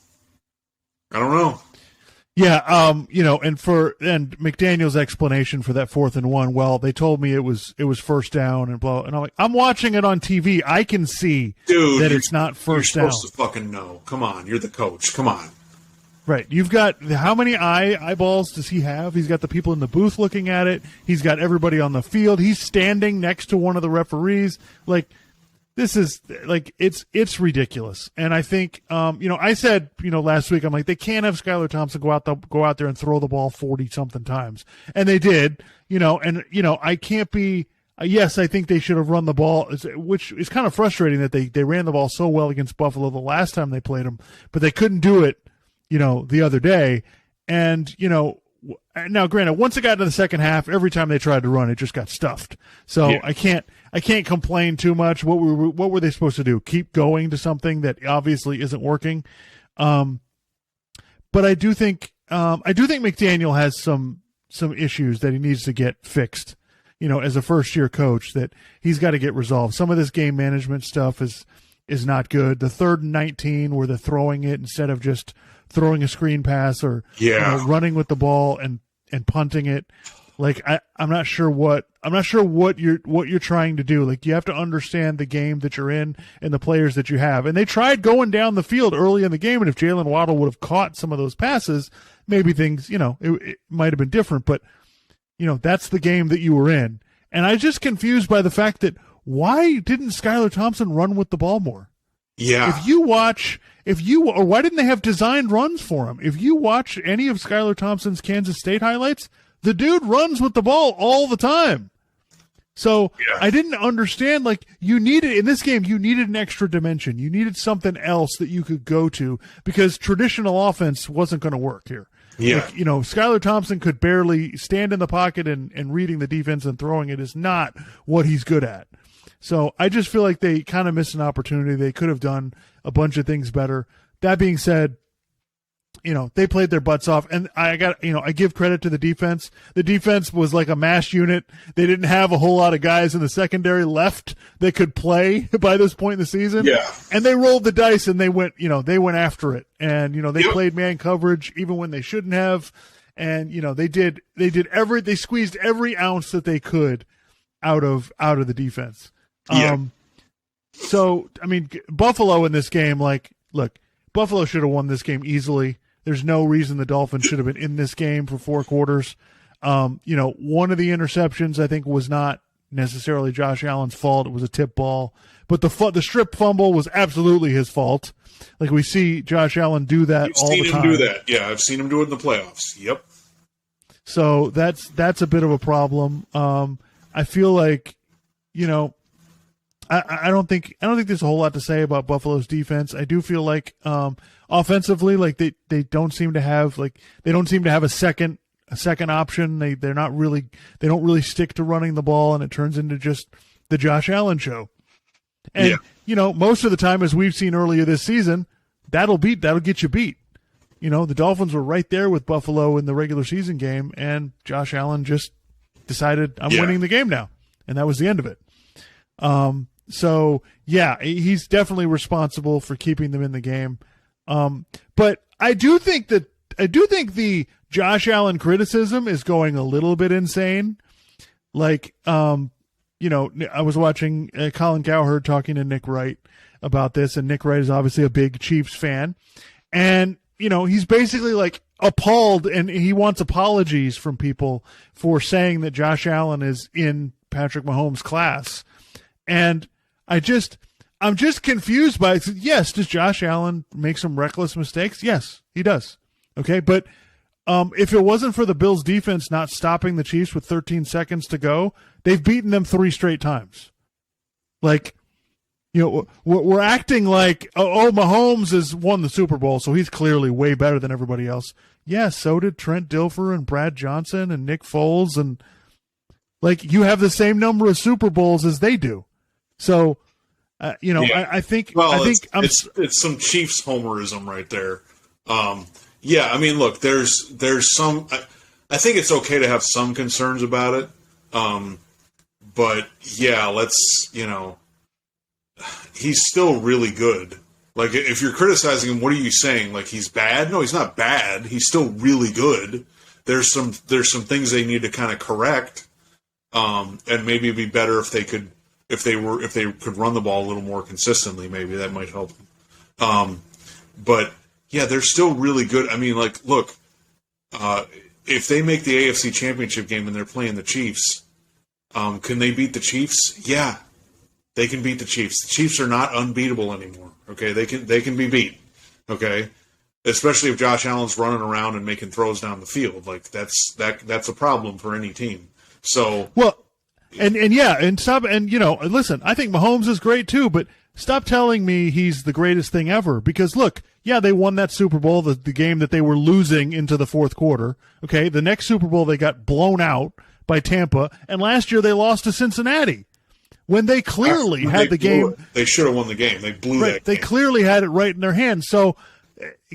I don't know. Yeah, and McDaniel's explanation for that 4th and 1, well, they told me it was first down and blah, and I'm like, I'm watching it on TV. I can see that it's not first down. You're supposed to fucking know. Come on, you're the coach. Come on. Right. You've got how many eyeballs does he have? He's got the people in the booth looking at it. He's got everybody on the field. He's standing next to one of the referees. Like, this is like it's ridiculous. And I think I said last week, I'm like, they can't have Skylar Thompson go out there and throw the ball 40 something times, and they did. I can't be. Yes, I think they should have run the ball, which is kind of frustrating that they ran the ball so well against Buffalo the last time they played them, but they couldn't do it. The other day. And, now granted, once it got to the second half, every time they tried to run, it just got stuffed. So yeah. I can't complain too much. What were they supposed to do? Keep going to something that obviously isn't working. But I do think McDaniel has some issues that he needs to get fixed, as a first year coach, that he's got to get resolved. Some of this game management stuff is not good. The 3rd and 19 where they're throwing it instead of just throwing a screen pass or running with the ball and punting it. Like I'm not sure what you're trying to do. Like, you have to understand the game that you're in and the players that you have. And they tried going down the field early in the game, and if Jalen Waddle would have caught some of those passes, maybe things, it might have been different. But that's the game that you were in. And I'm just confused by the fact that why didn't Skylar Thompson run with the ball more? Yeah. Or why didn't they have designed runs for him? If you watch any of Skylar Thompson's Kansas State highlights, the dude runs with the ball all the time. So yeah. I didn't understand, like, in this game, you needed an extra dimension. You needed something else that you could go to, because traditional offense wasn't going to work here. Yeah. Like, Skylar Thompson could barely stand in the pocket and reading the defense and throwing it is not what he's good at. So I just feel like they kind of missed an opportunity. They could have done a bunch of things better. That being said, they played their butts off, and I give credit to the defense. The defense was like a mass unit. They didn't have a whole lot of guys in the secondary left that could play by this point in the season. Yeah. And they rolled the dice and they went after it. And, they played man coverage even when they shouldn't have. And, they squeezed every ounce that they could out of the defense. Yeah. So, I mean, Buffalo in this game, like, look, Buffalo should have won this game easily. There's no reason the Dolphins should have been in this game for 4 quarters. One of the interceptions, I think, was not necessarily Josh Allen's fault. It was a tip ball. But the strip fumble was absolutely his fault. Like, we see Josh Allen do that all the time. I've seen him do that. Yeah, I've seen him do it in the playoffs. Yep. So that's a bit of a problem. I feel like, I don't think there's a whole lot to say about Buffalo's defense. I do feel like offensively, like they don't seem to have a second option. They don't really stick to running the ball, and it turns into just the Josh Allen show. And most of the time, as we've seen earlier this season, that'll get you beat. The Dolphins were right there with Buffalo in the regular season game, and Josh Allen just decided, I'm winning the game now, and that was the end of it. So, yeah, he's definitely responsible for keeping them in the game. But I do think the Josh Allen criticism is going a little bit insane. Like, I was watching Colin Cowherd talking to Nick Wright about this, and Nick Wright is obviously a big Chiefs fan. And, he's basically like appalled, and he wants apologies from people for saying that Josh Allen is in Patrick Mahomes' class. And I'm just confused by it. Yes, does Josh Allen make some reckless mistakes? Yes, he does. Okay, but if it wasn't for the Bills' defense not stopping the Chiefs with 13 seconds to go, they've beaten them 3 straight times. Like, we're acting like, Mahomes has won the Super Bowl, so he's clearly way better than everybody else. Yeah, so did Trent Dilfer and Brad Johnson and Nick Foles, and like, you have the same number of Super Bowls as they do. So, I think it's some Chiefs homerism right there. Yeah, I mean, look, there's some. I think it's okay to have some concerns about it, but yeah, he's still really good. Like, if you're criticizing him, what are you saying? Like, he's bad? No, he's not bad. He's still really good. There's some things they need to kind of correct, and maybe it'd be better if they could run the ball a little more consistently. Maybe that might help them. But yeah, they're still really good. I mean, like, look, if they make the AFC Championship game and they're playing the Chiefs, can they beat the Chiefs? Yeah, they can beat the Chiefs. The Chiefs are not unbeatable anymore. Okay, they can be beat. Okay, especially if Josh Allen's running around and making throws down the field. Like, that's a problem for any team. So well, and stop, and listen, I think Mahomes is great too, but stop telling me he's the greatest thing ever, because look, yeah, they won that Super Bowl, the game that they were losing into the fourth quarter. Okay, the next Super Bowl they got blown out by Tampa, and last year they lost to Cincinnati when they clearly had the game. They should have won the game. They blew that game. They clearly had it right in their hands. So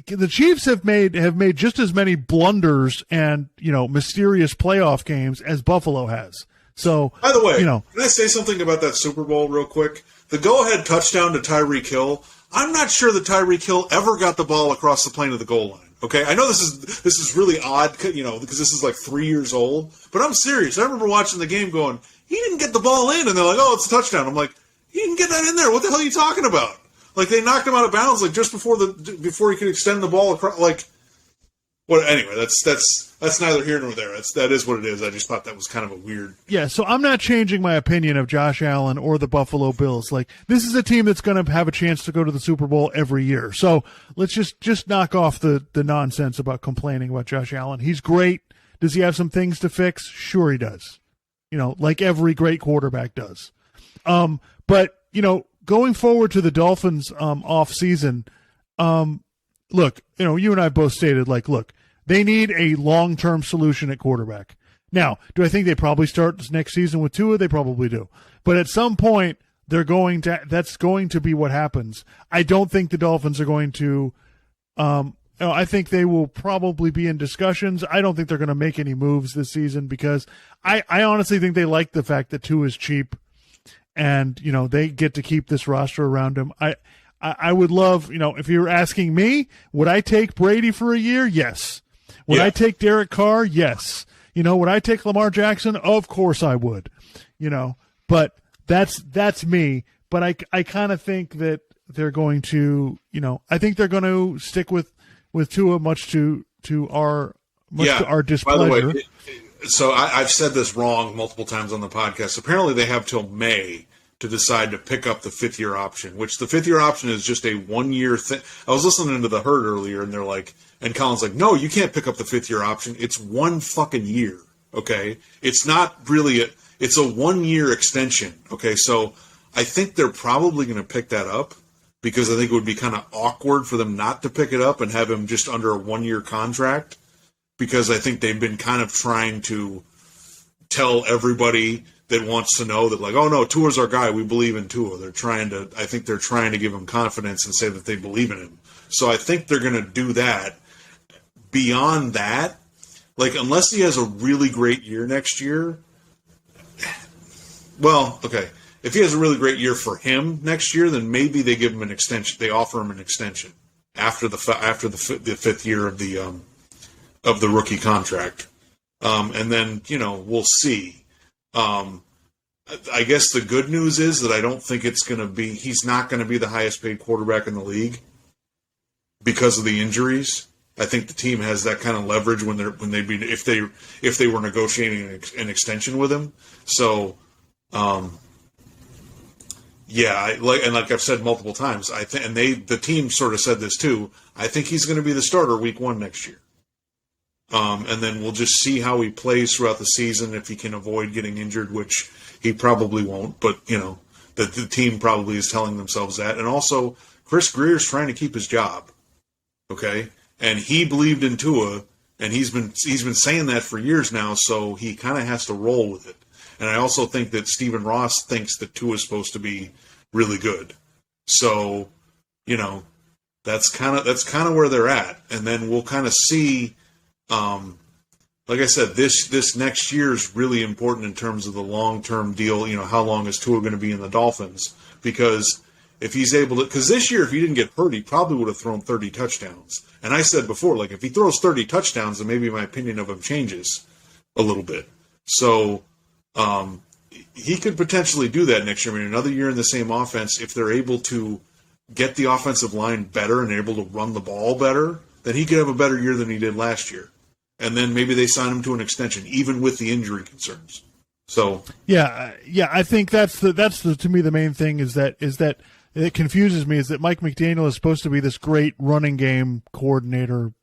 the Chiefs have made just as many blunders and mysterious playoff games as Buffalo has. So, by the way, can I say something about that Super Bowl real quick? The go-ahead touchdown to Tyreek Hill. I'm not sure that Tyreek Hill ever got the ball across the plane of the goal line. Okay, I know this is really odd, because this is like 3 years old. But I'm serious. I remember watching the game going, he didn't get the ball in, and they're like, oh, it's a touchdown. I'm like, he didn't get that in there. What the hell are you talking about? Like, they knocked him out of bounds like just before he could extend the ball across. Like, what? Anyway, that's neither here nor there. That is what it is. I just thought that was kind of a weird. Yeah, so I'm not changing my opinion of Josh Allen or the Buffalo Bills. Like, this is a team that's going to have a chance to go to the Super Bowl every year. So let's just knock off the nonsense about complaining about Josh Allen. He's great. Does he have some things to fix? Sure, he does. Like every great quarterback does. But going forward to the Dolphins off season, look, you and I both stated, like, look, they need a long-term solution at quarterback. Now, do I think they probably start next season with Tua? They probably do. But at some point, that's going to be what happens. I don't think the Dolphins are going to I think they will probably be in discussions. I don't think they're going to make any moves this season because I honestly think they like the fact that Tua is cheap and, they get to keep this roster around him. I would love, if you're asking me, would I take Brady for a year? Yes. Would I take Derek Carr? Yes. Would I take Lamar Jackson? Of course I would. But that's me. But I kind of think that they're going to, I think they're going to stick with Tua much to our displeasure. By the way, so I've said this wrong multiple times on the podcast. Apparently they have till May to decide to pick up the fifth-year option, which the fifth-year option is just a one-year thing. I was listening to The Herd earlier, and they're like, and Colin's like, no, you can't pick up the fifth-year option. It's 1 fucking year, okay? It's not really it's a 1-year extension, okay? So I think they're probably going to pick that up because I think it would be kind of awkward for them not to pick it up and have him just under a 1-year contract because I think they've been kind of trying to tell everybody that wants to know that, like, oh no, Tua's our guy. We believe in Tua. I think they're trying to give him confidence and say that they believe in him. So I think they're going to do that. Beyond that, like, unless he has a really great year next year, well, okay. If he has a really great year for him next year, then maybe they give him an extension. They offer him an extension after the fifth year of the rookie contract, and then we'll see. I guess the good news is that I don't think he's not going to be the highest paid quarterback in the league because of the injuries. I think the team has that kind of leverage if they were negotiating an extension with him. So, like I've said multiple times, I think, and the team sort of said this too. I think he's going to be the starter week 1 next year. And then we'll just see how he plays throughout the season, if he can avoid getting injured, which he probably won't. But, the team probably is telling themselves that. And also, Chris Greer's trying to keep his job, okay? And he believed in Tua, and he's been saying that for years now, so he kind of has to roll with it. And I also think that Stephen Ross thinks that Tua is supposed to be really good. So, that's kind of where they're at. And then we'll kind of see. Like I said, this next year is really important in terms of the long-term deal. How long is Tua going to be in the Dolphins? Because if he's able to, because this year, if he didn't get hurt, he probably would have thrown 30 touchdowns. And I said before, like, if he throws 30 touchdowns, then maybe my opinion of him changes a little bit. So, he could potentially do that next year. I mean, another year in the same offense, if they're able to get the offensive line better and able to run the ball better, then he could have a better year than he did last year. And then maybe they sign him to an extension, even with the injury concerns. So I think that's to me the main thing is that it confuses me is that Mike McDaniel is supposed to be this great running game coordinator.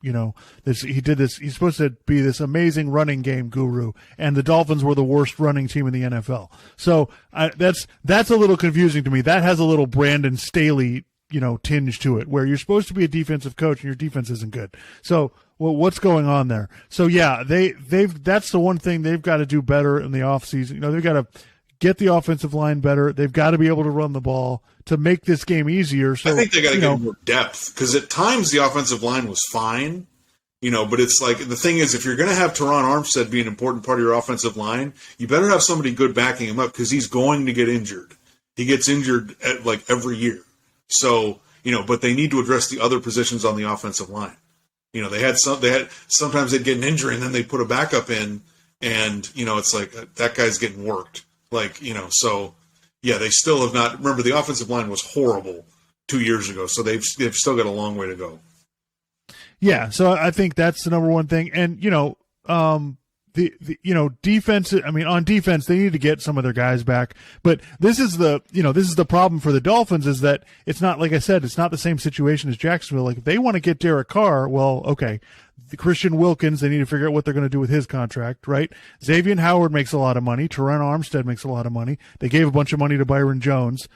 He's supposed to be this amazing running game guru, and the Dolphins were the worst running team in the NFL. So that's a little confusing to me. That has a little Brandon Staley tinge to it, where you're supposed to be a defensive coach and your defense isn't good. So, what's going on there? So, yeah, that's the one thing they've got to do better in the offseason. They've got to get the offensive line better. They've got to be able to run the ball to make this game easier. So, I think they got to get more depth, because at times the offensive line was fine, but it's like, the thing is, if you're going to have Teron Armstead be an important part of your offensive line, you better have somebody good backing him up, because he's going to get injured. He gets injured every year. So, but they need to address the other positions on the offensive line. Sometimes they'd get an injury and then they put a backup in, and, it's like, that guy's getting worked. So, yeah, they still have not. Remember, the offensive line was horrible 2 years ago, so they've still got a long way to go. Yeah, so I think that's the number one thing. And, defense, on defense, they need to get some of their guys back. But this is the problem for the Dolphins, is that it's not, like I said, it's not the same situation as Jacksonville. Like, if they want to get Derek Carr, well, okay. The Christian Wilkins, they need to figure out what they're going to do with his contract, right? Xavier Howard makes a lot of money. Teron Armstead makes a lot of money. They gave a bunch of money to Byron Jones.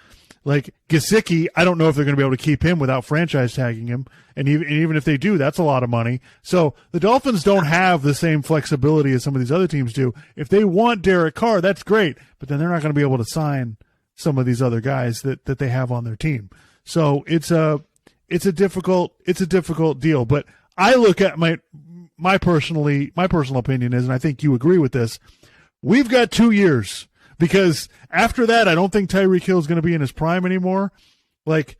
Like, Gesicki, I don't know if they're going to be able to keep him without franchise tagging him. And even if they do, that's a lot of money. So the Dolphins don't have the same flexibility as some of these other teams do. If they want Derek Carr, that's great. But then they're not going to be able to sign some of these other guys that they have on their team. So it's a difficult deal. But I look at my personal opinion is, and I think you agree with this, we've got 2 years. Because after that, I don't think Tyreek Hill is going to be in his prime anymore. Like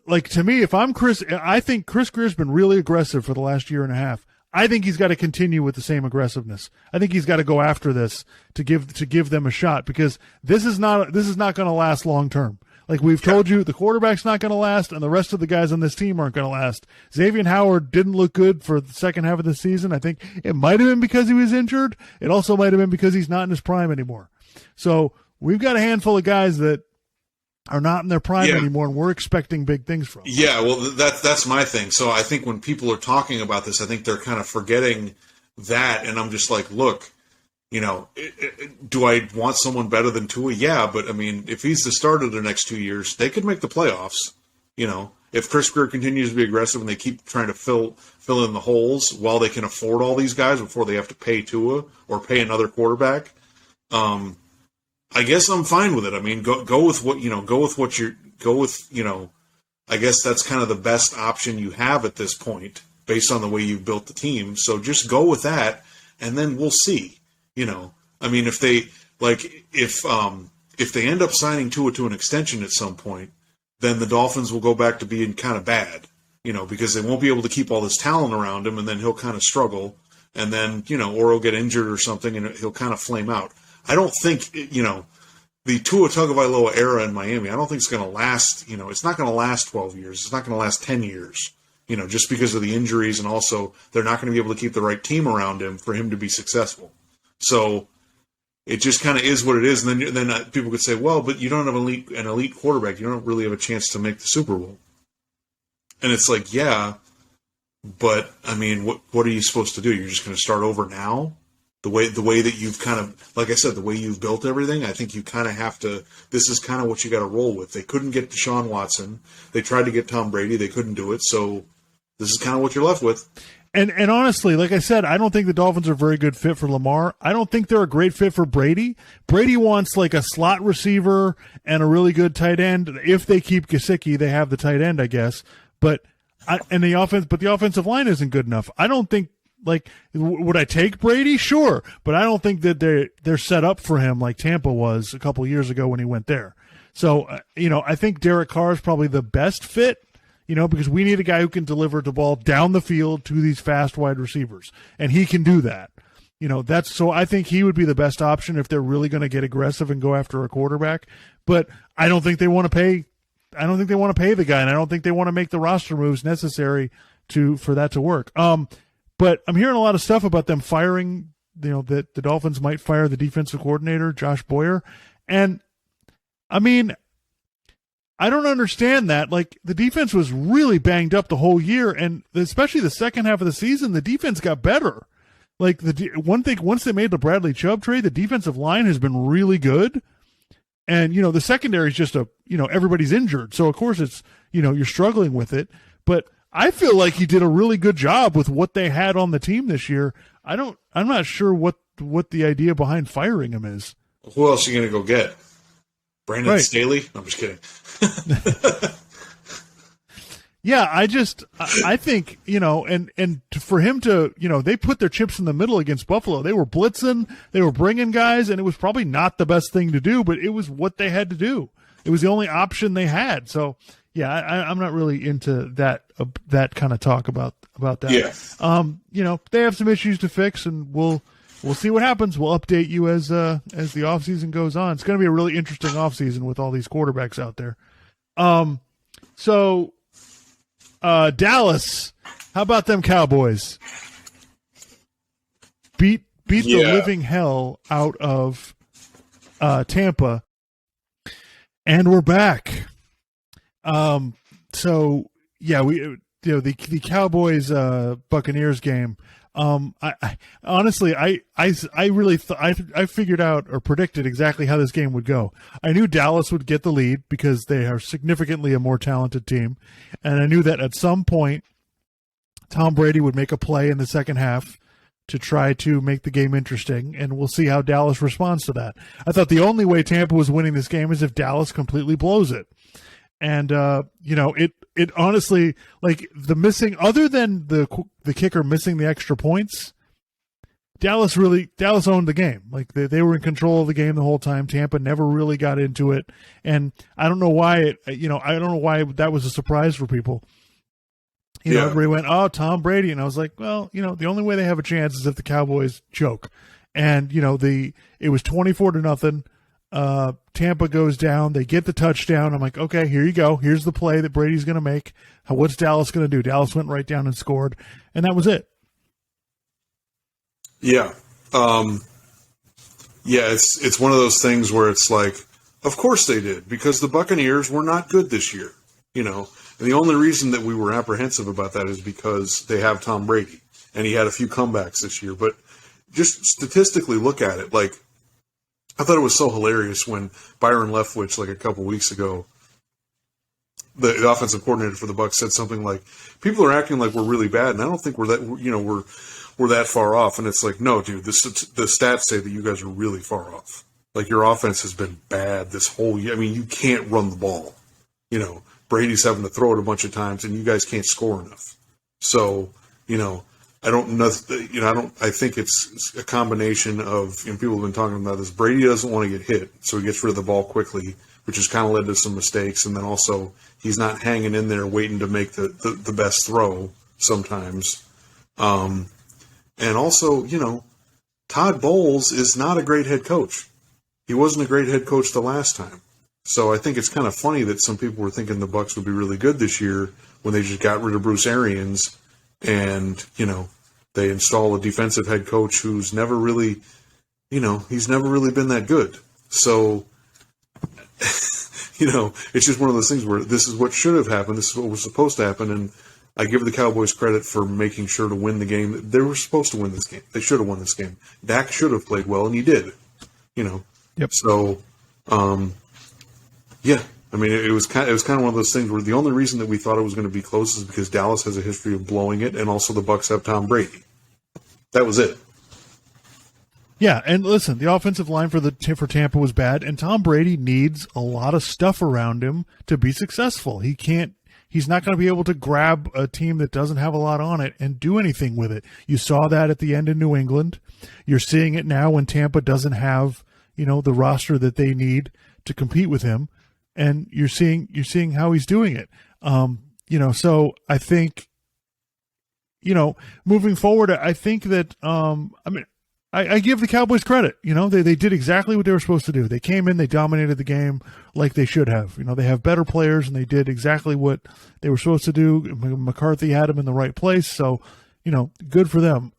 to me, if I'm Chris, I think Chris Greer's been really aggressive for the last year and a half. I think he's got to continue with the same aggressiveness. I think he's got to go after this to give them a shot, because this is not going to last long term. Like we've told you, the quarterback's not going to last, and the rest of the guys on this team aren't going to last. Xavier Howard didn't look good for the second half of the season. I think it might have been because he was injured. It also might have been because he's not in his prime anymore. So we've got a handful of guys that are not in their prime anymore, and we're expecting big things from them. Yeah, well, that's my thing. So I think when people are talking about this, I think they're kind of forgetting that, and I'm just like, look, do I want someone better than Tua? Yeah, but, if he's the starter the next 2 years, they could make the playoffs. If Chris Greer continues to be aggressive and they keep trying to fill in the holes while they can afford all these guys before they have to pay Tua or pay another quarterback, I guess I'm fine with it. Go with I guess that's kind of the best option you have at this point based on the way you've built the team. So just go with that, and then we'll see. If they end up signing Tua to an extension at some point, then the Dolphins will go back to being kind of bad. because they won't be able to keep all this talent around him, and then he'll kind of struggle, and then, or he'll get injured or something, and he'll kind of flame out. I don't think, the Tua Tagovailoa era in Miami, I don't think it's going to last, it's not going to last 12 years. It's not going to last 10 years, just because of the injuries, and also they're not going to be able to keep the right team around him for him to be successful. So it just kind of is what it is. And then people could say, well, but you don't have an elite quarterback. You don't really have a chance to make the Super Bowl. And it's like, yeah, but I mean, what are you supposed to do? You're just going to start over now? The way that you've kind of, like I said, the way you've built everything, I think you kind of have to, this is kind of what you got to roll with. They couldn't get Deshaun Watson. They tried to get Tom Brady. They couldn't do it. So this is kind of what you're left with. And honestly, like I said, I don't think the Dolphins are a very good fit for Lamar. I don't think they're a great fit for Brady. Brady wants like a slot receiver and a really good tight end. If they keep Gesicki, they have the tight end, I guess. But the offensive line isn't good enough. I don't think, like, would I take Brady? Sure, but I don't think that they're set up for him like Tampa was a couple years ago when he went there. So I think Derek Carr is probably the best fit. Because we need a guy who can deliver the ball down the field to these fast wide receivers, and he can do that. So I think he would be the best option if they're really going to get aggressive and go after a quarterback. But I don't think they want to pay. I don't think they want to pay the guy, and I don't think they want to make the roster moves necessary for that to work. But I'm hearing a lot of stuff about them firing. That the Dolphins might fire the defensive coordinator, Josh Boyer, and I mean, I don't understand that. Like, the defense was really banged up the whole year, and especially the second half of the season, the defense got better. Like, one thing, once they made the Bradley Chubb trade, the defensive line has been really good. And, the secondary is just everybody's injured. So, of course, it's, you're struggling with it. But I feel like he did a really good job with what they had on the team this year. I'm not sure what the idea behind firing him is. Who else are you going to go get? Brandon Staley? No, I'm just kidding. Yeah, I think, and for him to, they put their chips in the middle against Buffalo. They were blitzing, they were bringing guys, and it was probably not the best thing to do, but it was what they had to do. It was the only option they had. So, yeah, I'm not really into that kind of talk about that. Yeah. They have some issues to fix, and we'll see what happens. We'll update you as the offseason goes on. It's going to be a really interesting offseason with all these quarterbacks out there. So Dallas, how about them Cowboys? Beat the living hell out of Tampa, and we're back. So yeah, the Cowboys Buccaneers game. I honestly, I really I figured out or predicted exactly how this game would go. I knew Dallas would get the lead because they are significantly a more talented team, and I knew that at some point Tom Brady would make a play in the second half to try to make the game interesting, and we'll see how Dallas responds to that. I thought the only way Tampa was winning this game is if Dallas completely blows it. And it honestly, like, the missing, other than the kicker missing the extra points, Dallas owned the game. Like, they were in control of the game the whole time. Tampa never really got into it, and I don't know why I don't know why that was a surprise for people. Everybody went, "Oh, Tom Brady," and I was like, "Well, the only way they have a chance is if the Cowboys choke." And it was 24-0. Tampa goes down. They get the touchdown. I'm like, okay, here you go. Here's the play that Brady's going to make. What's Dallas going to do? Dallas went right down and scored, and that was it. Yeah. It's one of those things where it's like, of course they did, because the Buccaneers were not good this year, and the only reason that we were apprehensive about that is because they have Tom Brady, and he had a few comebacks this year. But just statistically look at it, like, I thought it was so hilarious when Byron Leftwich, like a couple weeks ago, the offensive coordinator for the Bucs, said something like, "People are acting like we're really bad, and I don't think we're that we're that far off." And it's like, no, dude, the stats say that you guys are really far off. Like, your offense has been bad this whole year. I mean, you can't run the ball. Brady's having to throw it a bunch of times, and you guys can't score enough. So, I don't know. I think it's a combination of, people have been talking about this. Brady doesn't want to get hit, so he gets rid of the ball quickly, which has kind of led to some mistakes. And then also, he's not hanging in there waiting to make the best throw sometimes. And also, Todd Bowles is not a great head coach. He wasn't a great head coach the last time. So I think it's kind of funny that some people were thinking the Bucs would be really good this year when they just got rid of Bruce Arians and, they install a defensive head coach who's never really, he's never really been that good. So, it's just one of those things where this is what should have happened. This is what was supposed to happen. And I give the Cowboys credit for making sure to win the game. They were supposed to win this game. They should have won this game. Dak should have played well, and he did. Yep. So, yeah. I mean, it was kind of one of those things where the only reason that we thought it was going to be close is because Dallas has a history of blowing it, and also the Bucs have Tom Brady. That was it. Yeah, and listen, the offensive line for Tampa was bad, and Tom Brady needs a lot of stuff around him to be successful. He's not going to be able to grab a team that doesn't have a lot on it and do anything with it. You saw that at the end in New England. You're seeing it now when Tampa doesn't have, the roster that they need to compete with him, and you're seeing how he's doing it. So I think, moving forward, I think that I give the Cowboys credit. They did exactly what they were supposed to do. They came in, they dominated the game like they should have. They have better players, and they did exactly what they were supposed to do. McCarthy had them in the right place, so good for them.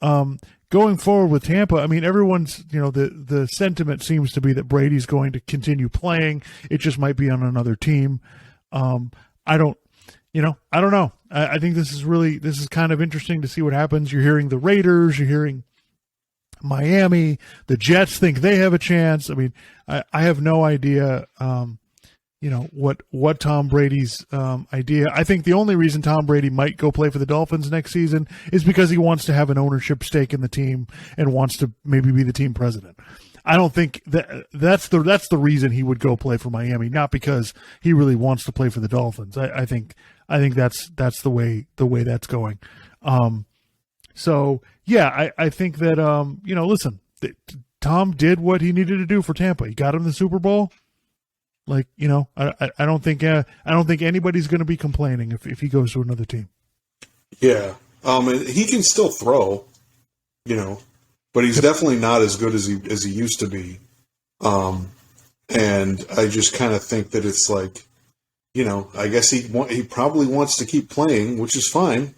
Going forward with Tampa, everyone's the sentiment seems to be that Brady's going to continue playing. It just might be on another team. I don't know. I think this is kind of interesting to see what happens. You're hearing the Raiders, you're hearing Miami, the Jets think they have a chance. I have no idea, what Tom Brady's idea. I think the only reason Tom Brady might go play for the Dolphins next season is because he wants to have an ownership stake in the team and wants to maybe be the team president. I don't think that's the reason he would go play for Miami, not because he really wants to play for the Dolphins. I think that's the way that's going. So yeah, I think that listen, Tom did what he needed to do for Tampa. He got him the Super Bowl. I don't think anybody's going to be complaining if he goes to another team. Yeah, and he can still throw, but he's definitely not as good as he used to be. And I just kind of think that it's like, I guess he probably wants to keep playing, which is fine,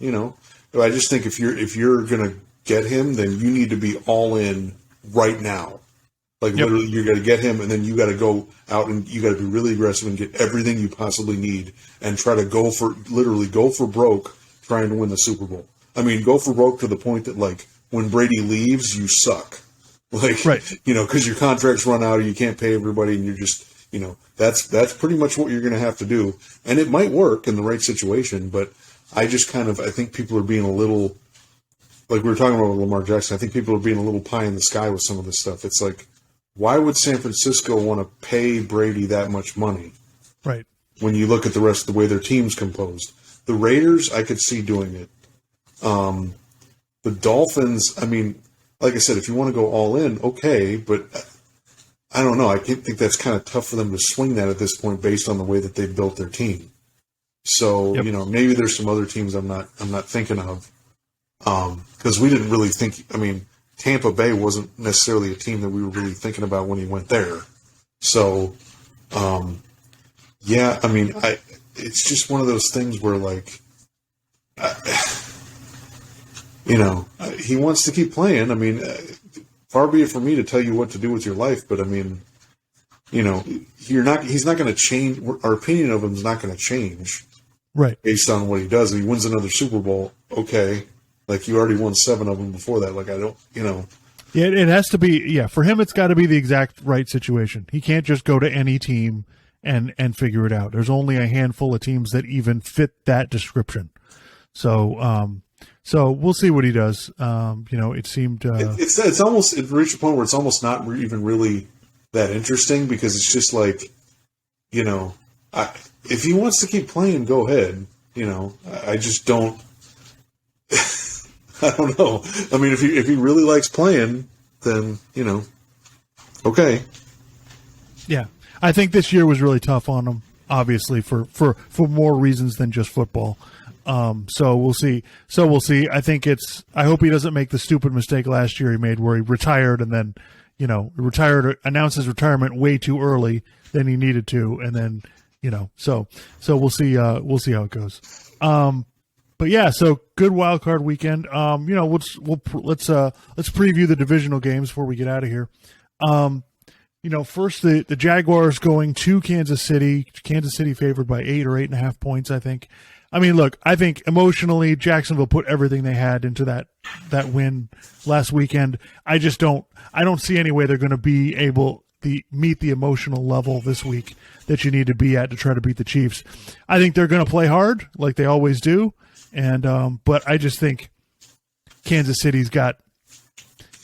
But I just think if you're going to get him, then you need to be all in right now. Literally, you got to get him, and then you got to go out and you got to be really aggressive and get everything you possibly need, and try to go for broke trying to win the Super Bowl. Go for broke to the point that when Brady leaves, you suck. Right. Because your contracts run out, or you can't pay everybody, and you're just, that's pretty much what you're going to have to do, and it might work in the right situation, but I just I think people are being a little, like we were talking about with Lamar Jackson, I think people are being a little pie in the sky with some of this stuff. It's like, why would San Francisco want to pay Brady that much money? Right. When you look at the rest of the way their team's composed. The Raiders, I could see doing it. The Dolphins, like I said, if you want to go all in, okay, but I don't know. I think that's kind of tough for them to swing that at this point based on the way that they've built their team. So, maybe there's some other teams I'm not thinking of. Because we didn't really think, Tampa Bay wasn't necessarily a team that we were really thinking about when he went there. So, it's just one of those things where, he wants to keep playing. Far be it for me to tell you what to do with your life, but he's not going to change. Our opinion of him is not going to change. Right. Based on what he does. If he wins another Super Bowl, okay. You already won 7 of them before that. I don't. Yeah, it has to be. Yeah, for him, it's got to be the exact right situation. He can't just go to any team and figure it out. There's only a handful of teams that even fit that description. So we'll see what he does. It seemed it's almost it reached a point where it's almost not even really that interesting because it's just if he wants to keep playing, go ahead. I just don't. I don't know. I mean, if he really likes playing, then okay. Yeah, I think this year was really tough on him, obviously for more reasons than just football. So we'll see. I think I hope he doesn't make the stupid mistake last year he made where he retired and then, announced his retirement way too early than he needed to. And then, so we'll see how it goes. But yeah, so good wild card weekend. Let's preview the divisional games before we get out of here. First the Jaguars going to Kansas City. Kansas City favored by 8 or 8.5 points, I think. I mean, look, I think emotionally Jacksonville put everything they had into that win last weekend. I don't see any way they're going to be able to meet the emotional level this week that you need to be at to try to beat the Chiefs. I think they're going to play hard like they always do. And but I just think Kansas City's got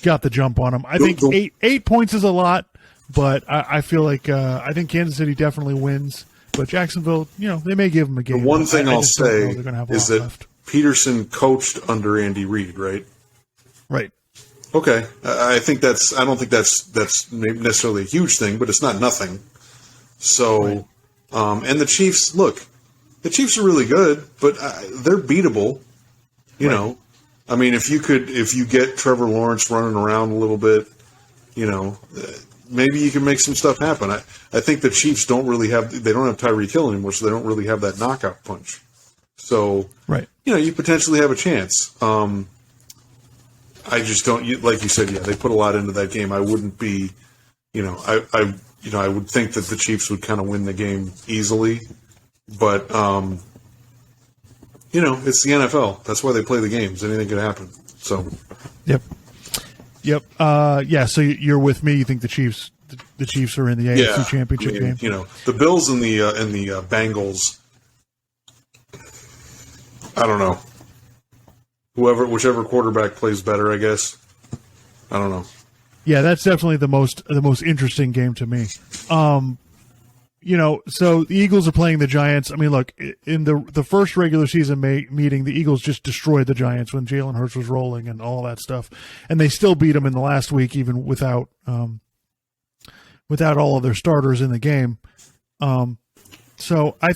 the jump on them. I think 8 points is a lot, but I feel like I think Kansas City definitely wins. But Jacksonville, they may give them a game. The one thing I'll say is that left. Peterson coached under Andy Reid, right? Right. Okay. I don't think that's necessarily a huge thing, but it's not nothing. So, right. And the Chiefs, look, the Chiefs are really good, but they're beatable. You know, I mean, if you get Trevor Lawrence running around a little bit, maybe you can make some stuff happen. I think the Chiefs don't have Tyreek Hill anymore, so they don't really have that knockout punch. So, right. You potentially have a chance. I just don't, like you said, they put a lot into that game. I wouldn't be, I would think that the Chiefs would kind of win the game easily, but, it's the NFL. That's why they play the games. Anything could happen. So, Yep. So you're with me. You think the Chiefs are in the AFC Championship game? The Bills and the Bengals. I don't know. Whichever quarterback plays better, I guess. I don't know. Yeah, that's definitely the most interesting game to me. So the Eagles are playing the Giants. I mean, look, in the first regular season meeting, the Eagles just destroyed the Giants when Jalen Hurts was rolling and all that stuff, and they still beat them in the last week, even without all of their starters in the game. So I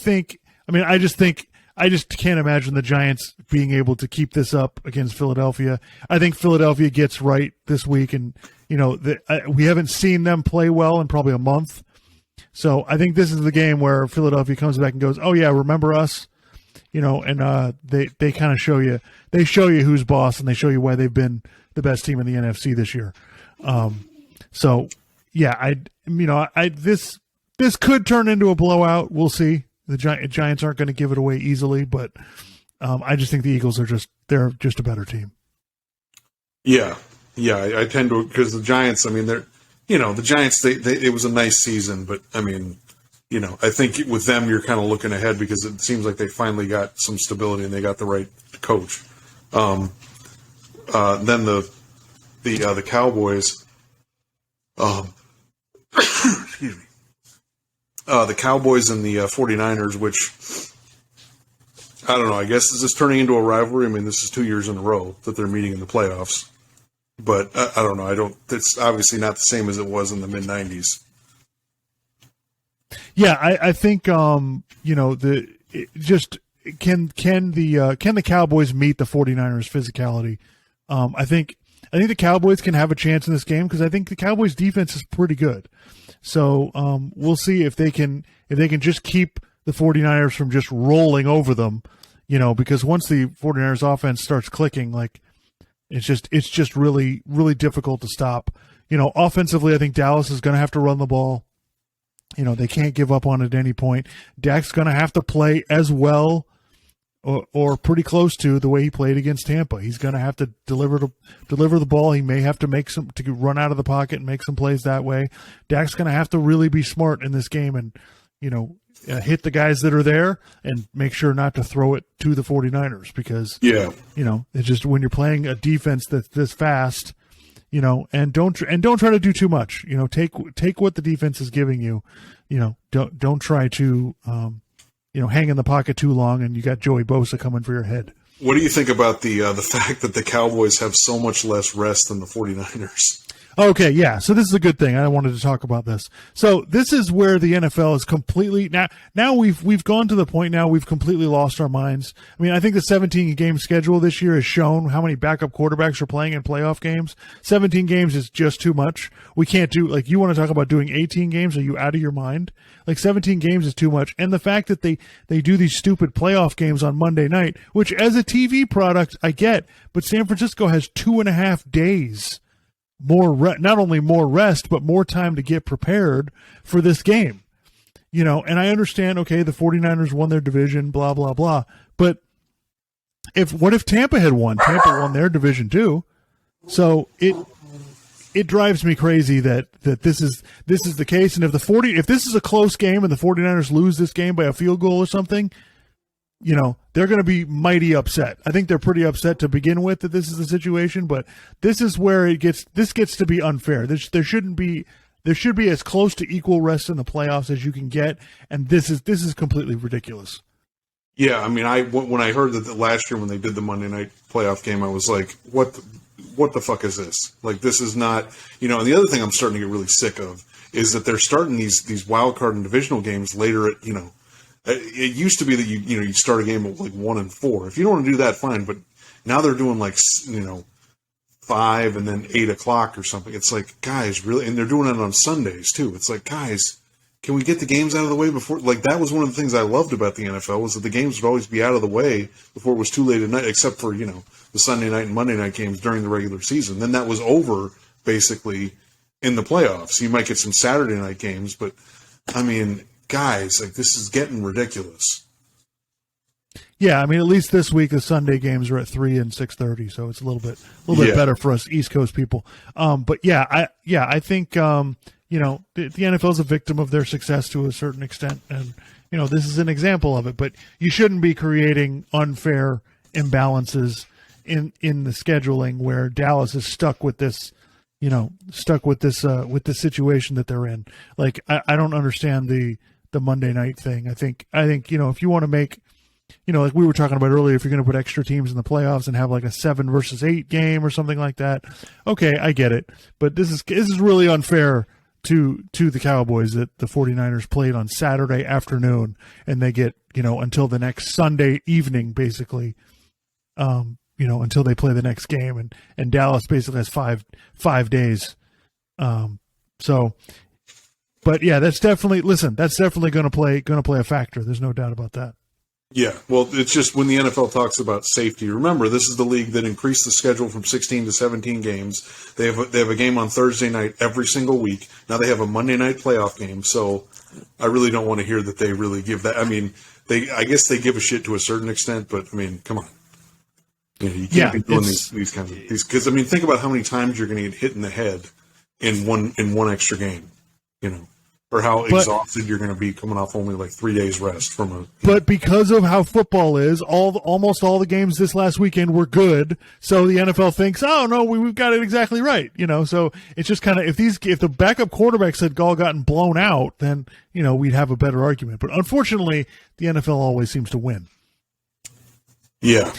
just can't imagine the Giants being able to keep this up against Philadelphia. I think Philadelphia gets right this week, and we haven't seen them play well in probably a month. So I think this is the game where Philadelphia comes back and goes, "Oh yeah, remember us?" And they kind of show you who's boss, and they show you why they've been the best team in the NFC this year. So yeah, this could turn into a blowout. We'll see. The Giants aren't going to give it away easily, but I just think the Eagles they're just a better team. Yeah, I tend to, because the Giants. I mean, the Giants. It was a nice season, but I mean, I think with them you're kind of looking ahead because it seems like they finally got some stability and they got the right coach. Then the Cowboys. Excuse me. The Cowboys and the 49ers, which, I don't know, I guess is this turning into a rivalry? I mean, this is 2 years in a row that they're meeting in the playoffs. But I don't know. It's obviously not the same as it was in the mid-'90s. Yeah, I think, can the Cowboys meet the 49ers physicality? I think the Cowboys can have a chance in this game because I think the Cowboys defense is pretty good. So we'll see if they can just keep the 49ers from just rolling over them, because once the 49ers offense starts clicking, like it's just really, really difficult to stop. Offensively, I think Dallas is going to have to run the ball. They can't give up on it at any point. Dak's going to have to play as well or pretty close to the way he played against Tampa. He's going to have to deliver the ball. He may have to run out of the pocket and make some plays that way. Dak's going to have to really be smart in this game and, hit the guys that are there and make sure not to throw it to the 49ers because, it's just when you're playing a defense that's this fast, and don't try to do too much. Take what the defense is giving you. Don't try to hang in the pocket too long, and you got Joey Bosa coming for your head. What do you think about the fact that the Cowboys have so much less rest than the 49ers? Okay, yeah. So this is a good thing. I wanted to talk about this. So this is where the NFL is completely now we've gone to the point now we've completely lost our minds. I mean, I think the 17 game schedule this year has shown how many backup quarterbacks are playing in playoff games. 17 games is just too much. We can't do like you want to talk about doing 18 games. Are you out of your mind? Like 17 games is too much. And the fact that they do these stupid playoff games on Monday night, which as a TV product I get, but San Francisco has 2.5 days not only more rest, but more time to get prepared for this game. You know, and I understand, okay, the 49ers won their division, blah, blah, blah. But what if Tampa had won? Tampa won their division too. So it drives me crazy that this is the case. And if this is a close game and the 49ers lose this game by a field goal or something, you know, they're going to be mighty upset. I think they're pretty upset to begin with that this is the situation, but this is where this gets to be unfair. There should be as close to equal rest in the playoffs as you can get, and this is completely ridiculous. Yeah, I mean, when I heard that last year when they did the Monday night playoff game, I was like, what the fuck is this? Like, this is not, you know. And the other thing I'm starting to get really sick of is that they're starting these wild card and divisional games later at, you know. It used to be that you start a game at like 1 and 4. If you don't want to do that, fine. But now they're doing like 5 and then 8 o'clock or something. It's like, guys, really, and they're doing it on Sundays too. It's like, guys, can we get the games out of the way before? Like that was one of the things I loved about the NFL was that the games would always be out of the way before it was too late at night, except for the Sunday night and Monday night games during the regular season. Then that was over basically in the playoffs. You might get some Saturday night games, but I mean. Guys, like this is getting ridiculous. Yeah, I mean, at least this week the Sunday games are at 3 and 6:30, so it's a little bit better for us East Coast people. But I think the NFL is a victim of their success to a certain extent, and this is an example of it. But you shouldn't be creating unfair imbalances in the scheduling where Dallas is stuck with this. With this situation that they're in. Like I don't understand the Monday night thing. I think if you want to make, like we were talking about earlier, if you're going to put extra teams in the playoffs and have like a 7 versus 8 game or something like that, okay, I get it. But this is really unfair to the Cowboys that the 49ers played on Saturday afternoon and they get until the next Sunday evening basically. Until they play the next game, and Dallas basically has five days. But yeah, that's definitely going to play a factor. There's no doubt about that. Yeah, well, it's just when the NFL talks about safety. Remember, this is the league that increased the schedule from 16 to 17 games. They have a game on Thursday night every single week. Now they have a Monday night playoff game. So I really don't want to hear that they really give that. I mean, I guess they give a shit to a certain extent, but I mean, come on. You can't be doing these kinds of these because I mean, think about how many times you're going to get hit in the head in one extra game, or how exhausted you're going to be coming off only like 3 days rest from a. But because of how football is, almost all the games this last weekend were good, so the NFL thinks, oh no, we've got it exactly right, So it's just kind of if the backup quarterbacks had all gotten blown out, then we'd have a better argument. But unfortunately, the NFL always seems to win. Yeah.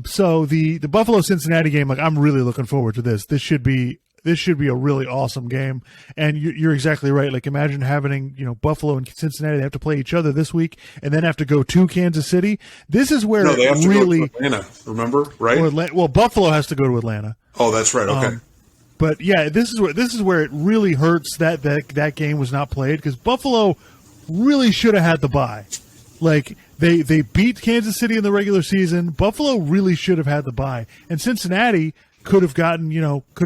So the Buffalo Cincinnati game, like I'm really looking forward to this. This should be a really awesome game. And you're exactly right. Like imagine having, Buffalo and Cincinnati, they have to play each other this week and then have to go to Kansas City. This is where they have to go to Atlanta, remember? Right? Well, Buffalo has to go to Atlanta. Oh, that's right. Okay. But yeah, this is where it really hurts that game was not played because Buffalo really should have had the bye. Like they beat Kansas City in the regular season. Buffalo really should have had the bye, and Cincinnati could have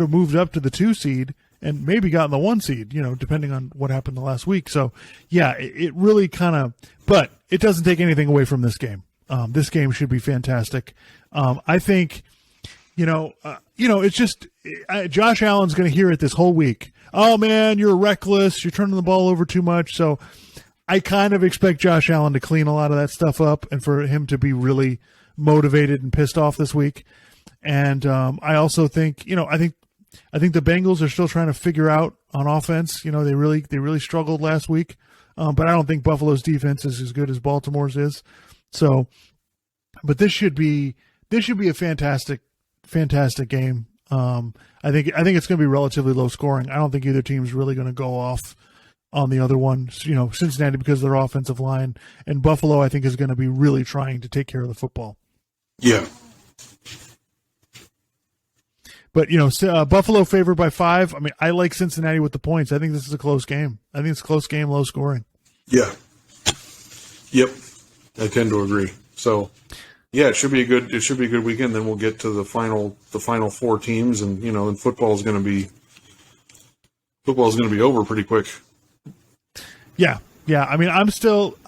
moved up to the 2 seed and maybe gotten the 1 seed, depending on what happened the last week. So yeah, it really but it doesn't take anything away from this game. This game should be fantastic. I think, it's just Josh Allen's going to hear it this whole week. Oh man, you're reckless. You're turning the ball over too much. So. I kind of expect Josh Allen to clean a lot of that stuff up and for him to be really motivated and pissed off this week. And I also think, I think the Bengals are still trying to figure out on offense. They really struggled last week. But I don't think Buffalo's defense is as good as Baltimore's is. So but this should be a fantastic game. I think it's going to be relatively low scoring. I don't think either team's really going to go off on the other one. Cincinnati because of their offensive line, and Buffalo I think is going to be really trying to take care of the football. Yeah. But Buffalo favored by 5. I mean, I like Cincinnati with the points. I think this is a close game. I think it's a close game, low scoring. Yeah. Yep. I tend to agree. So, yeah, it should be a good weekend. Then we'll get to the final 4 teams, and and football's going to be over pretty quick. Yeah. I mean, I still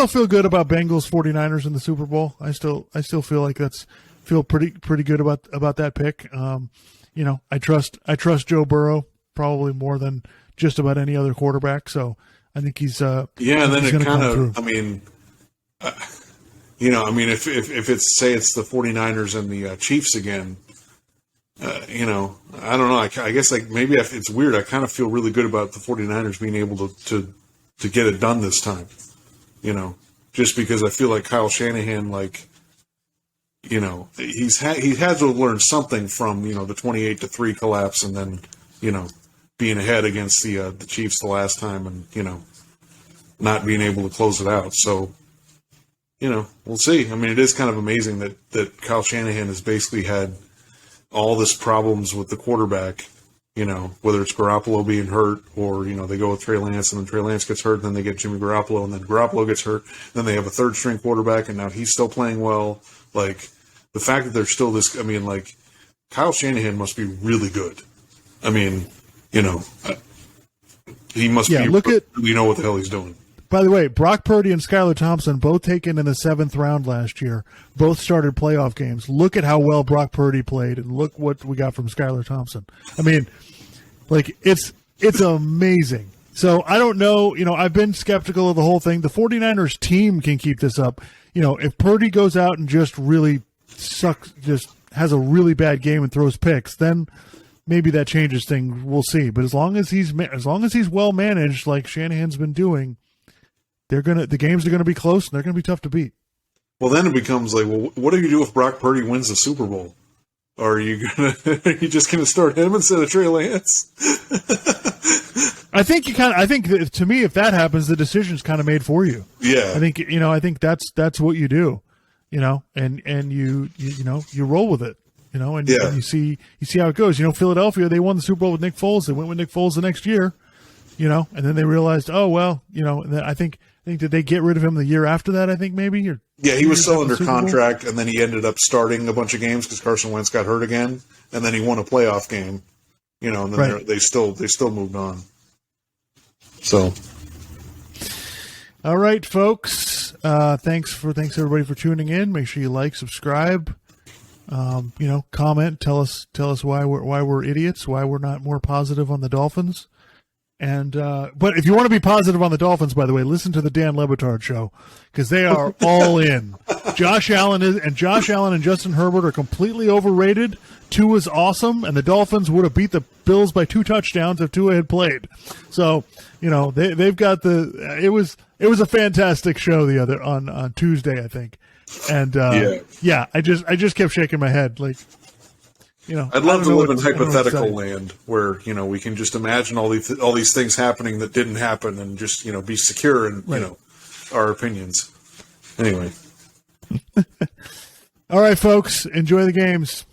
feel good about Bengals 49ers in the Super Bowl. I still feel like feel pretty good about that pick. I trust Joe Burrow probably more than just about any other quarterback. So I think he's and then it kind of, if it's say it's the 49ers and the Chiefs again, I don't know. I guess maybe it's weird. I kind of feel really good about the 49ers being able to get it done this time, just because I feel like Kyle Shanahan, he had to learn something from, the 28-3 collapse and then, being ahead against the Chiefs the last time and, not being able to close it out. So, we'll see. I mean, it is kind of amazing that Kyle Shanahan has basically had all this problems with the quarterback, whether it's Garoppolo being hurt or, they go with Trey Lance and then Trey Lance gets hurt and then they get Jimmy Garoppolo and then Garoppolo gets hurt. Then they have a third string quarterback and now he's still playing well. The fact that there's still this, Kyle Shanahan must be really good. I mean, he must be really know what the hell he's doing. By the way, Brock Purdy and Skylar Thompson, both taken in the 7th round last year, both started playoff games. Look at how well Brock Purdy played, and look what we got from Skylar Thompson. I mean, it's amazing. So I don't know. I've been skeptical of the whole thing. The 49ers team can keep this up. If Purdy goes out and just really sucks, just has a really bad game and throws picks, then maybe that changes things. We'll see. But as long as he's well managed, like Shanahan's been doing, the games are gonna be close and they're gonna be tough to beat. Well, then it becomes what do you do if Brock Purdy wins the Super Bowl? Are you just gonna start him instead of Trey Lance? I think to me, if that happens, the decision's kind of made for you. Yeah. I think that's what you do. And you roll with it, and you see how it goes. Philadelphia, they won the Super Bowl with Nick Foles. They went with Nick Foles the next year, and then they realized, oh, well, and then I think did they get rid of him the year after that? I think maybe. He was still under contract, and then he ended up starting a bunch of games because Carson Wentz got hurt again, and then he won a playoff game, and then they still moved on. So. All right, folks. Thanks everybody for tuning in. Make sure you like, subscribe, comment. Tell us why we're idiots, why we're not more positive on the Dolphins. And but if you want to be positive on the Dolphins, by the way, listen to the Dan Le Batard show because they are all in. Josh Allen and Justin Herbert are completely overrated. Tua's awesome, and the Dolphins would have beat the Bills by 2 touchdowns if Tua had played. So they've got it was a fantastic show on Tuesday, I think. And I just kept shaking my head I'd love to live in hypothetical land where we can just imagine all these things happening that didn't happen and just be secure in our opinions. Anyway. All right, folks, enjoy the games.